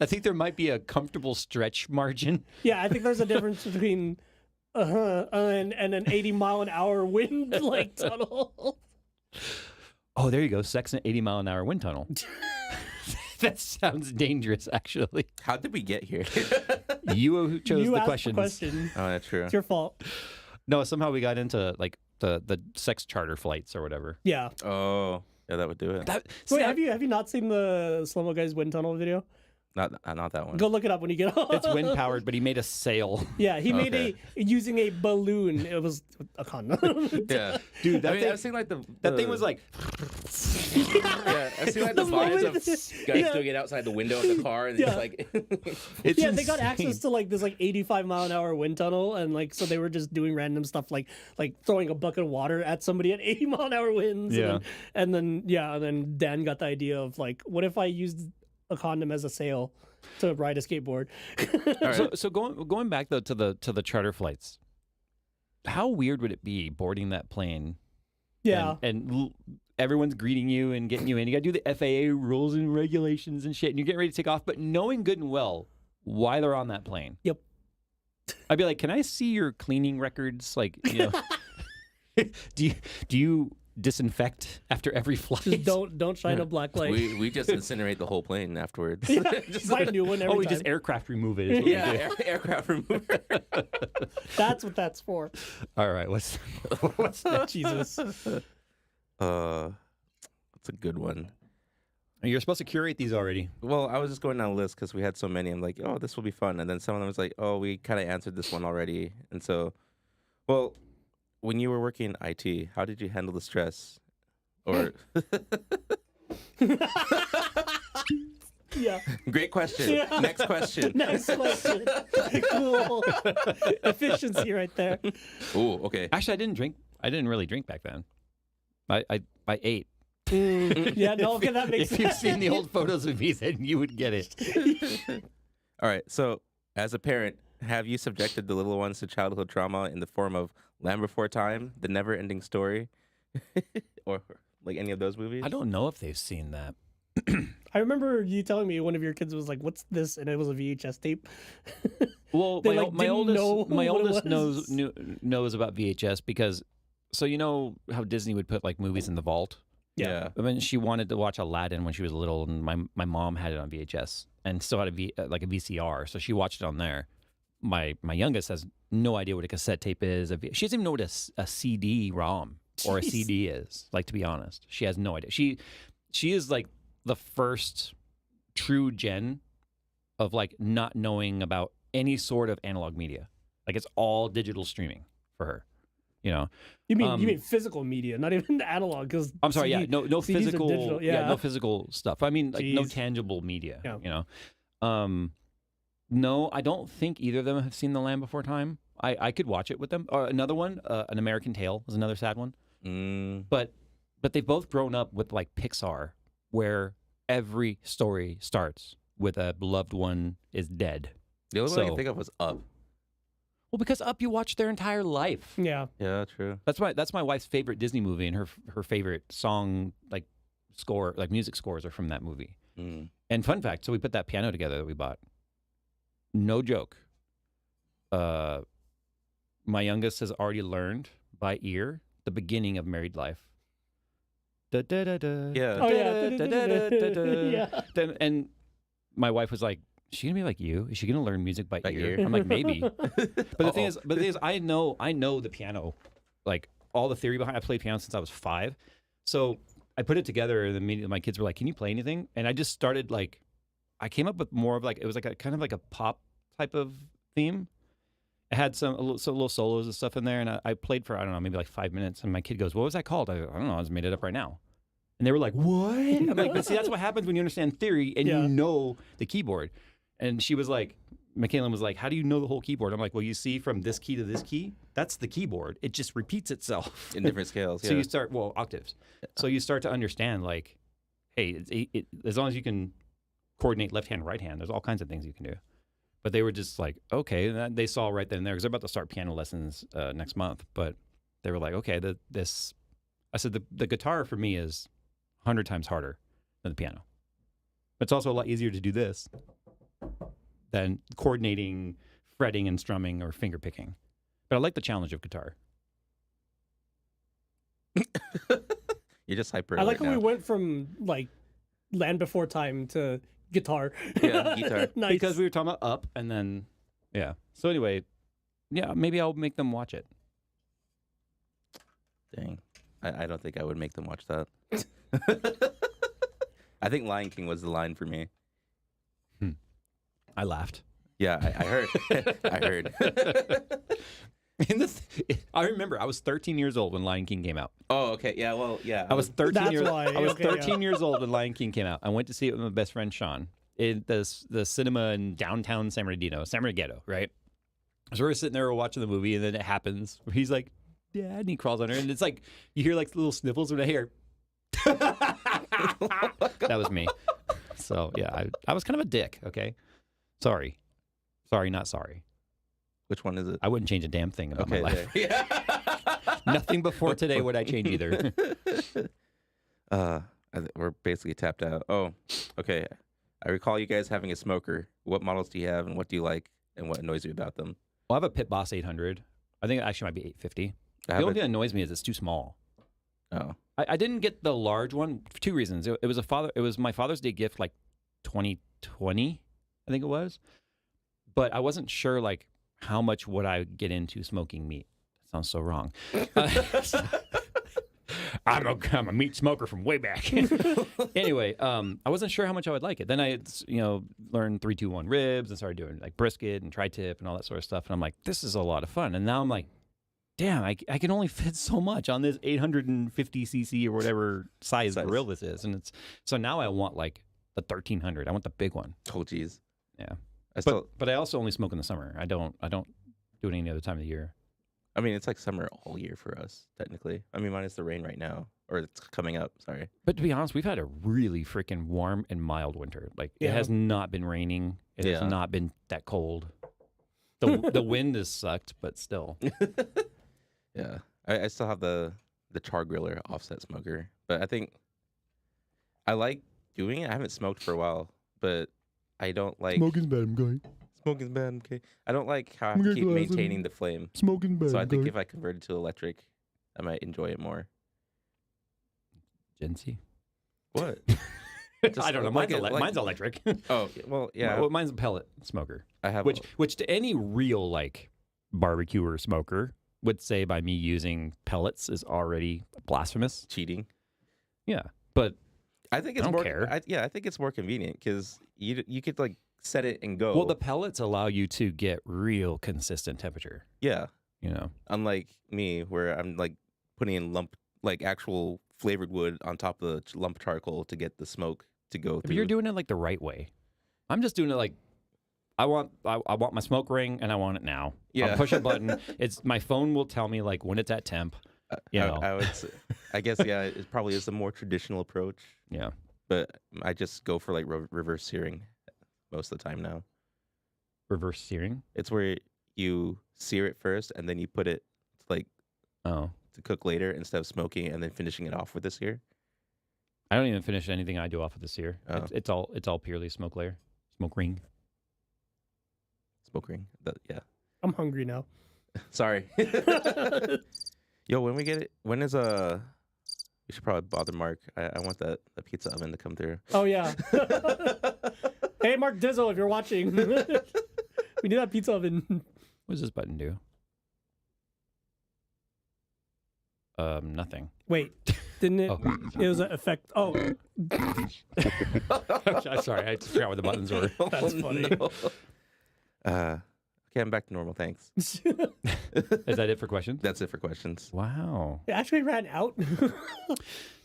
I think there might be a comfortable stretch margin. Yeah, I think there's a difference between and an 80-mile-an-hour wind like tunnel. Oh, there you go. Sex in an 80-mile-an-hour wind tunnel. That sounds dangerous, actually. How did we get here? You chose You the asked questions. the question. Oh, that's true. It's your fault. No, somehow we got into like the sex charter flights or whatever. Yeah. Oh, yeah, that would do it. Wait, have you not seen the Slow-Mo Guys wind tunnel video? Not that one. Go look it up when you get home. It's wind powered, but he made a sail. Yeah, he made Okay. using a balloon. It was a condom. Yeah, Dude, that thing, I've seen like that thing was like. Yeah, I've seen like the The vines moment- of guys yeah. doing it outside the window of the car, and Yeah. it's like, It's Yeah, they got insane. access to like this like 85-mile-an-hour wind tunnel, and like so they were just doing random stuff like throwing a bucket of water at somebody at 80-mile-an-hour winds. Yeah. and then Dan got the idea of like, what if I used a condom as a sail to ride a skateboard? all right. So going back though to the charter flights, how weird would it be boarding that plane? Yeah. And everyone's greeting you and getting you in. You got to do the FAA rules and regulations and shit, and you're getting ready to take off, but knowing good and well why they're on that plane. Yep. I'd be like, can I see your cleaning records? Like, you know, do you disinfect after every flight? Just don't shine a black light. we just incinerate the whole plane afterwards. Yeah, just buy a new one every we time. just aircraft remove it. Is what we Yeah, do. aircraft remover. That's what that's for. All right. What's next? Jesus. That's a good one. You're supposed to curate these already. Well, I was just going down a list because we had so many. I'm like, oh, this will be fun. And then some of them was like, oh, we kind of answered this one already. And so, well, when you were working in IT, how did you handle the stress? Or Yeah. great question. Yeah. Next question. Next question. Cool. Efficiency right there. Oh, okay. Actually, I didn't really drink back then. I ate. Yeah, no, okay, that makes If sense. you've seen the old photos of me, then you would get it. All right. So, as a parent, have you subjected the little ones to childhood trauma in the form of Land Before Time, The Never-Ending Story, or like any of those movies? I don't know if they've seen that. I remember you telling me one of your kids was like, "What's this?" and it was a VHS tape. Well, They, my, like, my didn't oldest know my what it oldest was. knows about VHS because, so you know how Disney would put like movies in the vault. Yeah. I mean, she wanted to watch Aladdin when she was little, and my mom had it on VHS and still had like a VCR, so she watched it on there. My youngest has no idea what a cassette tape is. She doesn't even know what a CD-ROM or a Jeez. CD is. Like, to be honest, she has no idea. She is like the first true gen of like not knowing about any sort of analog media. Like, it's all digital streaming for her. You know, You mean physical media, not even analog? Because I'm sorry, no CDs are physical, digital, yeah. no physical stuff. I mean, like no Jeez. tangible media. Yeah. You know, no, I don't think either of them have seen The Land Before Time. I could watch it with them. Or another one, An American Tail, is another sad one. But they've both grown up with like Pixar, where every story starts with a beloved one is dead. The only one I So- can think of was Up. Well, because Up you watch their entire life. Yeah. Yeah, true. That's my wife's favorite Disney movie, and her favorite song, like score, like music scores, are from that movie. Mm. And fun fact, so we put that piano together that we bought. No joke. My youngest has already learned by ear the beginning of Married Life. Da, da, da, da, Yeah. Oh, yeah. da, da, da, da, da. Yeah. And my wife was like, "Is she gonna be like you? Is she gonna learn music by By ear?" ear? I'm like, maybe. But the thing is, I know the piano like all the theory behind. I played piano since I was 5, so I put it together, and immediately my kids were like, "Can you play anything?" And I just started like, I came up with more of like, it was like a kind of like a pop type of theme. It had some little solos and stuff in there, and I played for, I don't know, maybe like 5 minutes, and my kid goes, "What was that called?" I go, "I don't know, I just made it up right now." And they were like, "What?" I'm like, "But see, that's what happens when you understand theory and you know the keyboard." And she was like, Michaela was like, "How do you know the whole keyboard?" I'm like, "Well, you see from this key to this key, that's the keyboard. It just repeats itself." In different scales. So you start, octaves. So you start to understand, like, hey, as long as you can coordinate left hand, right hand, there's all kinds of things you can do. But they were just like, okay, and they saw right then and there, because they're about to start piano lessons next month. But they were like, okay, I said, the guitar for me is 100 times harder than the piano. It's also a lot easier to do this than coordinating, fretting, and strumming or finger picking. But I like the challenge of guitar. You're just hyper. I like right how now. we went from like Land Before Time to guitar. Yeah, guitar. Nice. Because we were talking about up, and then, yeah. So anyway, yeah, maybe I'll make them watch it. Dang. I don't think I would make them watch that. I think Lion King was the line for me. I laughed. Yeah, I heard. I heard. I remember I was 13 years old when Lion King came out. Oh, okay. Yeah, well, yeah. I was 13 That's years. why. I was Okay, 13 years old when Lion King came out. I went to see it with my best friend Sean in the cinema in downtown San Bernardino, right? So we're sitting there, we're watching the movie, and then it happens. He's like, "Dad," and he crawls under, and it's like you hear like little sniffles when I hear. That was me. So yeah, I was kind of a dick. Okay, sorry, not sorry. Which one is it? I wouldn't change a damn thing about my life. Yeah. Nothing before today would I change either. We're basically tapped out. Oh, okay. I recall you guys having a smoker. What models do you have, and what do you like, and what annoys you about them? Well, I have a Pit Boss 800. I think it actually might be 850. The only thing that annoys me is it's too small. Oh. I didn't get the large one for 2 reasons. It was my Father's Day gift, like 2020, I think it was. But I wasn't sure like how much would I get into smoking meat. That sounds so wrong. I'm a meat smoker from way back. Anyway, I wasn't sure how much I would like it. Then I, learned 3-2-1 ribs and started doing like brisket and tri-tip and all that sort of stuff. And I'm like, this is a lot of fun. And now I'm like, damn, I can only fit so much on this 850cc or whatever size grill this is. And so now I want like the 1300. I want the big one. Oh, geez. Yeah. But I also only smoke in the summer. I don't do it any other time of the year. I mean, it's like summer all year for us, technically. I mean, minus the rain right now, or it's coming up. Sorry. But to be honest, we've had a really freaking warm and mild winter. Like it has not been raining. It has not been that cold. The wind has sucked, but still. Yeah, I still have the char griller offset smoker, but I think I like doing it. I haven't smoked for a while, but I don't like Smoking's bad, okay? smoking's bad. Okay, I don't like how I have to keep maintaining the flame. Smoking's bad. So I think if I converted to electric, I might enjoy it more. Gency? What? I don't know. Mine's electric. Oh, okay. Well, yeah. Well, mine's a pellet smoker. I have Which to any real like barbecuer smoker would say by me using pellets is already blasphemous. cheating. Yeah, but I think it's don't more. care. I think it's more convenient because you could like set it and go. well, the pellets allow you to get real consistent temperature. yeah. You know, Unlike me, where I'm like putting in actual flavored wood on top of the lump charcoal to get the smoke to go if through. you're doing it like the right way, I'm just doing it like I want my smoke ring and I want it now. Yeah. I'll push a button. My phone will tell me like when it's at temp. You know. I would say, I guess, yeah, it probably is a more traditional approach, Yeah. but I just go for like reverse searing most of the time now. Reverse searing. It's where you sear it first and then you put it like Oh. to cook later instead of smoking and then finishing it off with a sear. I don't even finish anything I do off of the sear. Oh. It's all purely smoke ring. Smoke ring. Yeah. I'm hungry now. Sorry. Yo, when we get it, when is we should probably bother Mark. I want the pizza oven to come through. Oh yeah. Hey, Mark Dizzle, if you're watching, we need that pizza oven. What does this button do? Nothing. Wait, didn't it? Oh. It was an effect. Oh, I'm sorry, I just forgot what the buttons were. that's funny. No. Okay, I'm back to normal. Thanks. Is that it for questions? That's it for questions. Wow. It actually ran out.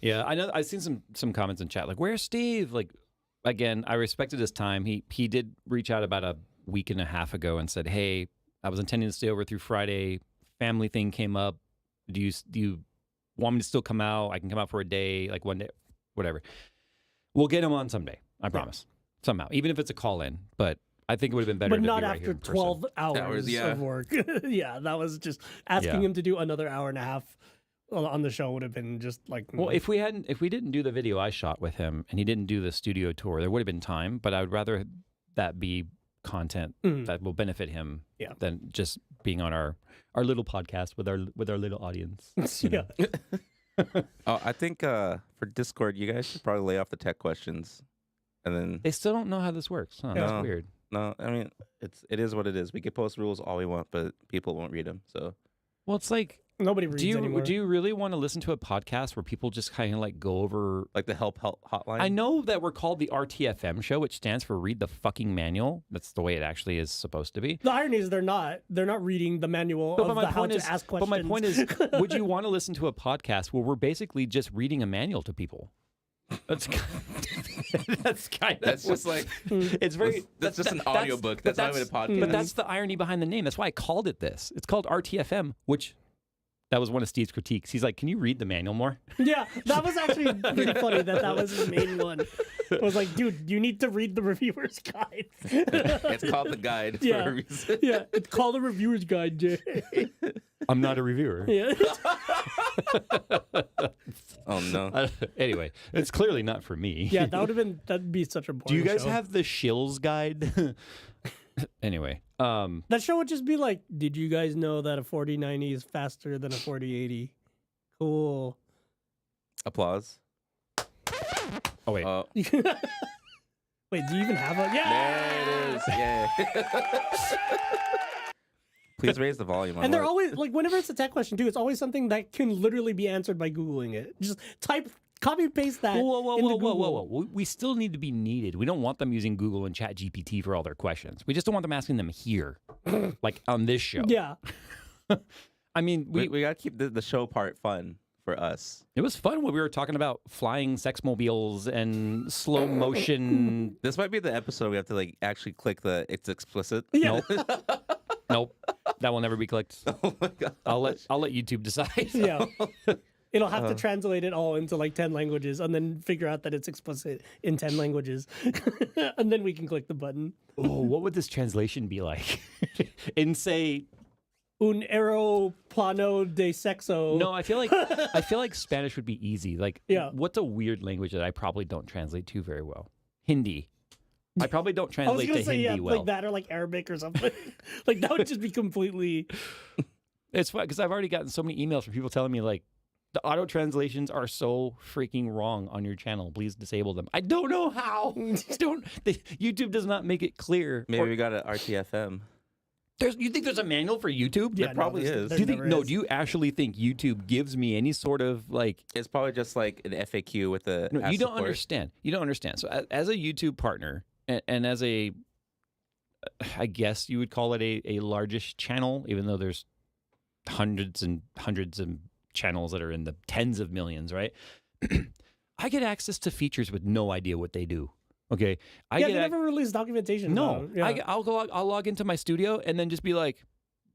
Yeah, I know. I've seen some comments in chat like, "Where's Steve?" Like, again, I respected his time. He did reach out about a week and a half ago and said, "Hey, I was intending to stay over through Friday. Family thing came up. Do you want me to still come out? I can come out for a day, like one day, whatever. We'll get him on someday. I promise. Somehow, even if it's a call in. But I think it would have been better. But to not be right here after in person. 12 hours yeah. of work. Yeah, that was just asking Yeah. him to do another hour and a half on the show would have been just like. Well, if we didn't do the video I shot with him and he didn't do the studio tour, there would have been time. But I would rather that be content that will benefit him than just being on our little podcast with our little audience. You know? Oh, I think for Discord, you guys should probably lay off the tech questions, and then They still don't know how this works. Huh? No. That's weird. no, I mean it is what it is. We can post rules all we want, but people won't read them. So Well, it's like, nobody reads anymore. do you really want to listen to a podcast where people just kind of like go over? like the help hotline. I know that we're called the RTFM show, which stands for Read the Fucking Manual. That's the way it actually is supposed to be. The irony is they're not reading the manual of the how to ask questions. But my point is, would you want to listen to a podcast where we're basically just reading a manual to people? That's That's just like it's very. that's just an audiobook. That's not even a podcast. But that's the irony behind the name. That's why I called it this. It's called RTFM, which that was one of Steve's critiques. He's like, "Can you read the manual more?" Yeah, that was actually pretty funny that was his main one. It was like, dude, you need to read the reviewer's guide. It's called the guide for a reason. Yeah, it's called the reviewer's guide, Jay. I'm not a reviewer. Yeah. Oh no. Anyway, it's clearly not for me. Yeah, that'd be such a boring Do you guys show. have the Shills guide? Anyway, That show would just be like, did you guys know that a 4090 is faster than a 4080? Cool. Applause. oh wait, Wait, do you even have a? Yeah. There it is. Yeah. Please raise the volume. And they're always like, whenever it's a tech question too, it's always something that can literally be answered by Googling it. Just copy paste that. into Google. We still need to be needed. We don't want them using Google and Chat GPT for all their questions. We just don't want them asking them here, like on this show. Yeah. I mean, we got to keep the show part fun for us. It was fun when we were talking about flying sex mobiles and slow motion. This might be the episode we have to like actually click the it's explicit. Yeah. Nope, that will never be clicked. Oh my god. I'll let YouTube decide. Yeah. It'll have to translate it all into like 10 languages and then figure out that it's explicit in 10 languages. And then we can click the button. Oh, what would this translation be like? In say, Un aeroplano de sexo. no, I feel like Spanish would be easy. Like, Yeah. what's a weird language that I probably don't translate to very well? Hindi. I probably don't I was translate gonna to say Hindi well. like that or like Arabic or something. Like that would just be completely. It's fun because I've already gotten so many emails from people telling me like the auto translations are so freaking wrong on your channel. Please disable them. I don't know how. YouTube does not make it clear. Maybe we got an RTFM. You think there's a manual for YouTube? Yeah, There probably there's- is. there Do you think? never No. is. Do you actually think YouTube gives me any sort of like? It's probably just like an FAQ with the. No, ask you don't support. understand. You don't understand. So as a YouTube partner and as a, I guess you would call it a largish channel, even though there's hundreds and hundreds of channels that are in the tens of millions, right? I get access to features with no idea what they do. Okay, They never released documentation. no. about it. Yeah. I'll log into my studio and then just be like,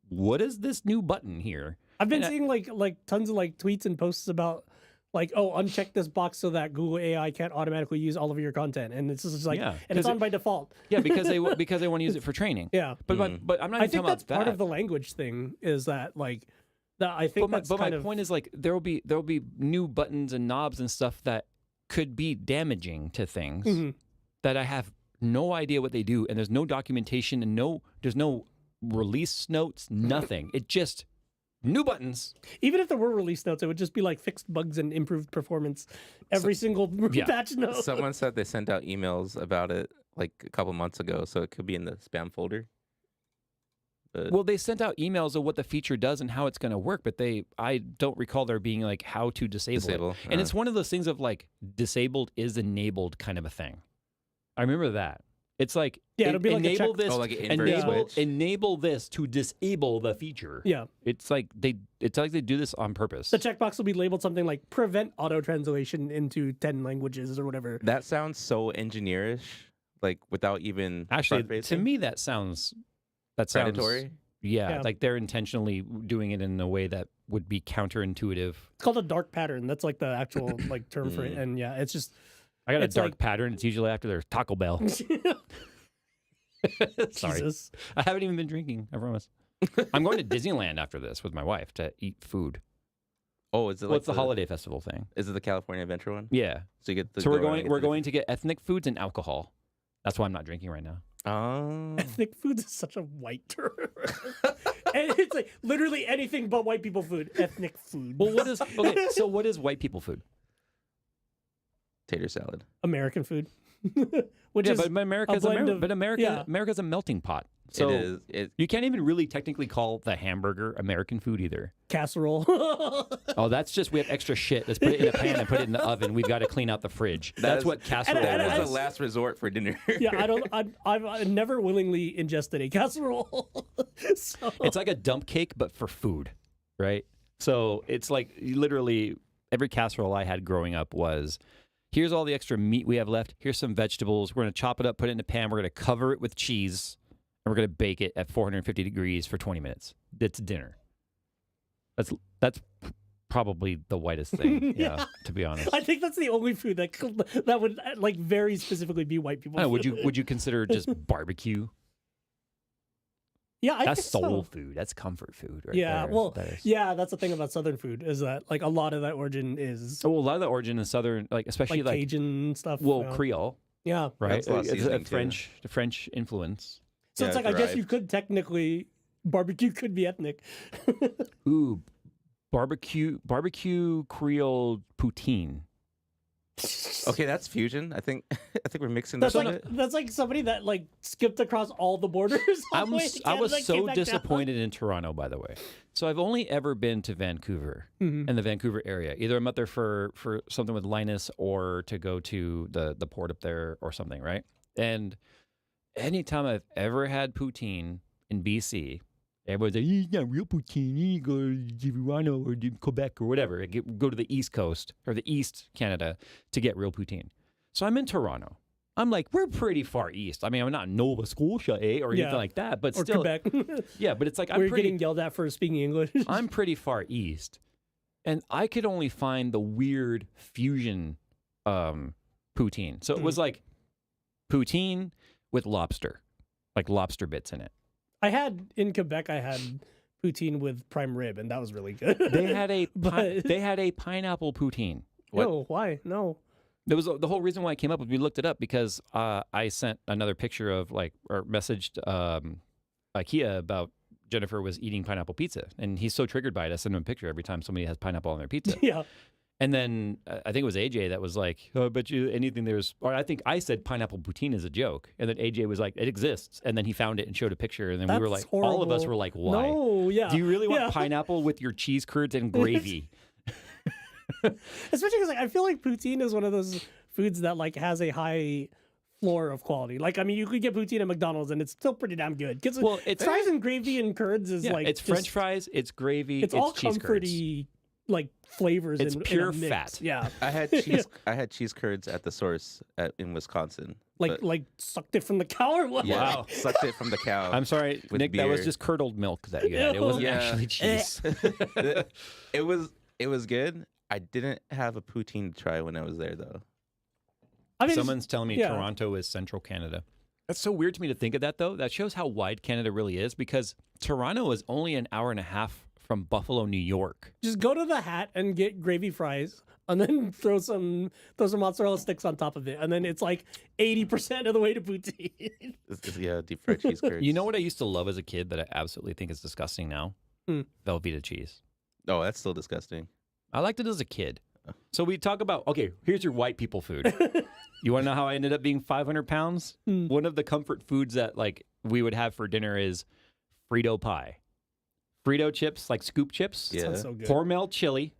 what is this new button here? I've been and seeing like tons of like tweets and posts about like, oh, uncheck this box so that Google AI can't automatically use all of your content, and it's just like, Yeah, and it's 'cause on by default. Yeah, because they want to use it for training. Yeah, But I'm not. Even I think talking that's about part that. of the language thing. Is that like that? I think that's But my kind of point is like there'll be new buttons and knobs and stuff that could be damaging to things Mhm. that I have no idea what they do, and there's no documentation and there's no release notes, nothing. It just new buttons. Even if there were release notes, it would just be like fixed bugs and improved performance every single yeah. patch note. Someone said they sent out emails about it like a couple months ago, so it could be in the spam folder. Well, they sent out emails of what the feature does and how it's going to work, but I don't recall there being like how to disable it. And it's one of those things of like disabled is enabled kind of a thing. I remember that. It's like it'll be like enable a this, like an inverse switch. enable this to disable the feature. Yeah, it's like they do this on purpose. The checkbox will be labeled something like prevent auto translation into 10 languages or whatever. That sounds so engineerish, like without even actually. To me, that sounds predatory. Yeah, like they're intentionally doing it in a way that would be counterintuitive. It's called a dark pattern. That's like the actual like term for it. And yeah, it's just. I got a dark pattern. It's usually after their Taco Bell. Sorry. Jesus. I haven't even been drinking, I promise. I'm going to Disneyland after this with my wife to eat food. Oh, is it What's the holiday festival thing? Is it the California Adventure one? Yeah. So you get the So we're going to get ethnic foods and alcohol. That's why I'm not drinking right now. Oh. Ethnic foods is such a white term. And it's like literally anything but white people food. Ethnic food. Well, so what is white people food? Tater salad. American food. Which is but America's America's a melting pot. So it is. You can't even really technically call the hamburger American food either. Casserole. Oh, that's just we have extra shit. Let's put it in a pan and put it in the oven. We've got to clean out the fridge. That's what casserole That is. is the last resort for dinner. Yeah, I've never willingly ingested a casserole. So. It's like a dump cake, but for food, right? So it's like literally every casserole I had growing up was, here's all the extra meat we have left. Here's some vegetables. We're going to chop it up, put it in a pan. We're going to cover it with cheese, and we're going to bake it at 450 degrees for 20 minutes. It's dinner. That's probably the whitest thing, yeah, to be honest. I think that's the only food that would like very specifically be white people food. Would you consider just barbecue? Yeah, I that's think soul so. food. That's comfort food, right? Yeah, there. well, that's the thing about Southern food is that like a lot of that origin is. Oh, well, a lot of the origin is Southern, like especially like Cajun stuff. Well, Creole. Yeah, right. It's a French influence. So it's like I guess you could technically barbecue could be ethnic. Ooh, barbecue Creole poutine. Okay, that's fusion. I think we're mixing that's this like that's like somebody that like skipped across all the borders. I was so disappointed in Toronto, by the way. So I've only ever been to Vancouver and the Vancouver area. Either I'm up there for something with Linus or to go to the port up there or something, right? And anytime I've ever had poutine in BC, everybody's like, it's not real poutine. You go to Toronto or Quebec or whatever. Go to the East Coast or the East Canada to get real poutine. So I'm in Toronto. I'm like, we're pretty far east. I mean, I'm not Nova Scotia, or anything like that, but or still. Quebec. Yeah, but it's like we're getting yelled at for speaking English. I'm pretty far east, and I could only find the weird fusion poutine. So it was like poutine with lobster, like lobster bits in it. In Quebec, I had poutine with prime rib, and that was really good. They had a pineapple poutine. What? No, why? No. There was the whole reason why I came up with. We looked it up because I sent another picture of or messaged IKEA about Jennifer was eating pineapple pizza, and he's so triggered by it. I send him a picture every time somebody has pineapple on their pizza. Yeah. And then I think it was AJ that was like, "Oh, I bet you anything there's," or I think I said pineapple poutine is a joke, and then AJ was like, "It exists," and then he found it and showed a picture, and then we were like, horrible. all of us were like, "Why? No, yeah. Do you really want pineapple with your cheese curds and gravy?" Especially because I feel like poutine is one of those foods that like has a high floor of quality. Like, I mean, you could get poutine at McDonald's and it's still pretty damn good. Because it's fries and gravy and curds is like it's French fries, it's gravy, it's all cheese comforty curds. Like flavors. It's pure fat. Yeah, I had cheese curds at the Source in Wisconsin. Like sucked it from the cow or what? Yeah, wow, sucked it from the cow. I'm sorry, Nick. beer. That was just curdled milk that you had. It wasn't actually cheese. It was good. I didn't have a poutine to try when I was there though. I mean, someone's telling me Toronto is central Canada. That's so weird to me to think of that though. That shows how wide Canada really is because Toronto is only an hour and a half from Buffalo, New York. Just go to the Hat and get gravy fries, and then throw some mozzarella sticks on top of it, and then it's like 80% of the way to poutine. Yeah, deep fried cheese curds. You know what I used to love as a kid that I absolutely think is disgusting now? Velveeta cheese. Oh, that's still disgusting. I liked it as a kid. So we talk about, okay, here's your white people food. You want to know how I ended up being 500 pounds? One of the comfort foods that like we would have for dinner is Frito pie. Frito chips, like scoop chips. Yeah. Sounds so good. Hormel chili.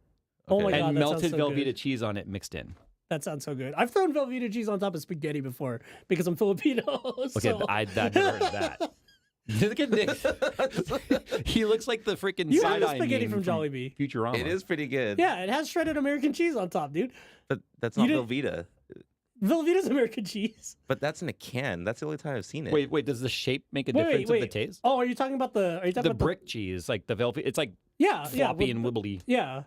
Oh my Okay. God, And that sounds melted so Velveeta good. cheese on it mixed in. That sounds so good. I've thrown Velveeta cheese on top of spaghetti before because I'm Filipino. Okay, So. I've never heard of that. Look at Nick. He looks like the freaking You had the side-eye spaghetti meme from Jollibee. Futurama. It is pretty good. Yeah, it has shredded American cheese on top, dude. But that's You not didn't- Velveeta. Velveeta's American cheese. But that's in a can. That's the only time I've seen it. Wait, does the shape make a Wait, difference wait, of the taste? Oh, are you talking about the? Are you talking The about brick cheese, like the Velveeta, it's like Yeah, floppy yeah, and wibbly. yeah.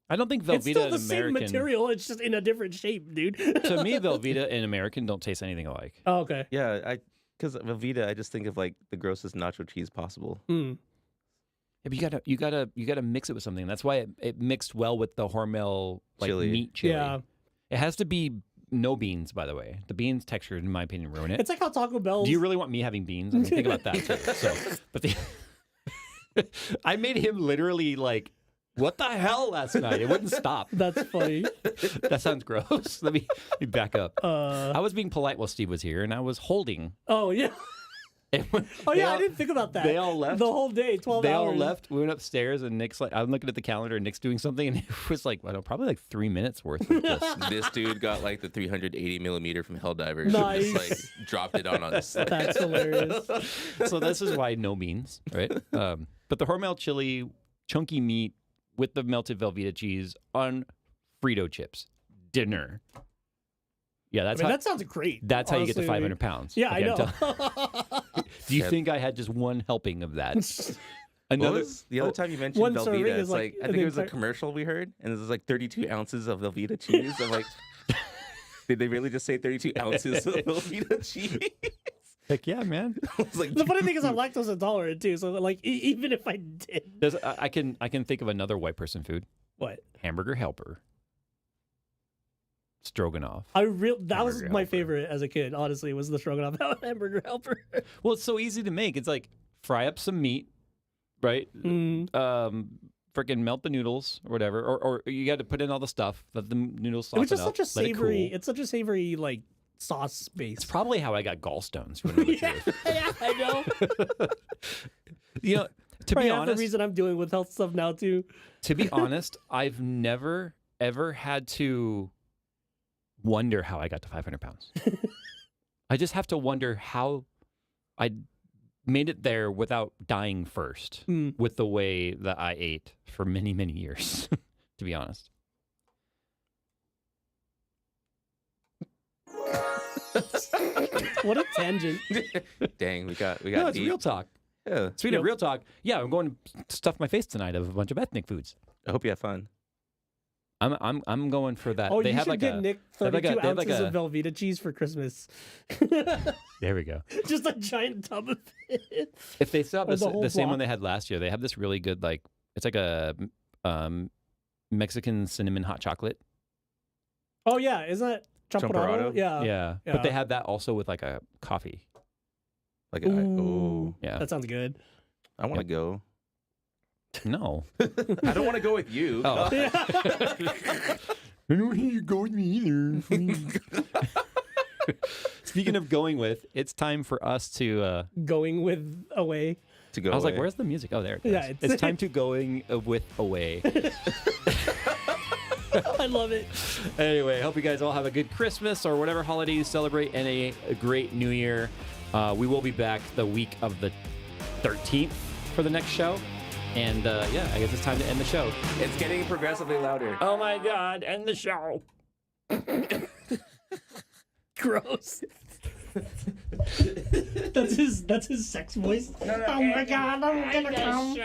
I don't think It's Velveeta still and the same American. material. It's just in a different shape, dude. To me, Velveeta and American don't taste anything alike. Oh, okay. Yeah, because Velveeta, I just think of like the grossest nacho cheese possible. Mm. Yeah, but you gotta mix it with something. That's why it mixed well with the Hormel like Chili. meat chili. Yeah, It has to be no beans, by the way. The beans texture, in my opinion, ruin it. it's like how Taco Bell. Do you really want me having beans? I mean, think about that too. So, but I made him literally like, what the hell last night? It wouldn't stop. That's funny. That sounds gross. Let me back up. Uh, I was being polite while Steve was here, and I was holding. oh yeah. And when Oh they yeah, all- I didn't think about that. They all left. the whole day, 12 They hours. all left. We went upstairs, and Nick's like, I'm looking at the calendar, and Nick's doing something, and it was like, I don't know, probably like 3 minutes worth of this. This dude got like the 380 millimeter from Helldivers. Nice. And just like dropped it on us. That's hilarious. So this is why no beans, right? But the Hormel chili, chunky meat with the melted Velveeta cheese on Frito chips, dinner. Yeah, I that's mean, how. that sounds great. That's how you get to honestly. 500 pounds. Yeah, Okay, I I'm know. tell- Do you think I had just one helping of that? What Another. was the other time you mentioned one serving Velveeta? is It's like like I an think it was a entire- commercial we heard, and it was like 32 ounces of Velveeta cheese. I'm like, did they really just say 32 ounces of Velveeta cheese? Heck yeah, man. I was like, The funny thing is, I'm lactose intolerant too. So like, even if I did, I can think of another white person food. what? Hamburger helper. Stroganoff. That was Hamburger my helper. favorite as a kid. Honestly, was the stroganoff hamburger helper. Well, it's so easy to make. It's like fry up some meat, right? Mm. Freaking melt the noodles or whatever, or you got to put in all the stuff. Let the noodles It soften was just up. such a let it savory. cool. It's such a savory like sauce base. It's probably how I got gallstones. To know the yeah, truth. yeah, I know. You know, to Probably be half the honest, reason I'm dealing with health stuff now too. to be honest, I've never ever had to wonder how I got to 500 pounds. I just have to wonder how I made it there without dying first Mm. with the way that I ate for many, many years, to be honest. What a tangent. dang, we got No, it's deep. real talk. Yeah, Speaking of Yep. real talk, yeah, I'm going to stuff my face tonight of a bunch of ethnic foods. I hope you have fun. I'm going for that. Oh, they you have should like get a Nick they have like 32 a- they have like ounces a- of Velveeta cheese for Christmas. there we go. Just a giant tub of it. If they still have Or the the whole same one block. they had last year, they have this really good like it's like a Mexican cinnamon hot chocolate. Oh yeah, isn't that champurrado? Champurrado? Yeah. But they yeah. have that also with like a coffee. Like, Ooh, Yeah. that sounds good. I want to go. No. I don't want to go with you. Oh. Yeah. I don't want you to go with me either. Speaking of going with, it's time for us to. Going with away. To go. I was like, away. "Where's the music?" Oh, there it is. Yeah, it's, it's- time to going with away. I love it. Anyway, I hope you guys all have a good Christmas or whatever holiday you celebrate, and a great New Year. We will be back the week of the 13th for the next show. And yeah, I guess it's time to end the show. It's getting progressively louder. Oh my God, end the show. Gross. That's his sex voice. Oh my god, I'm gonna come.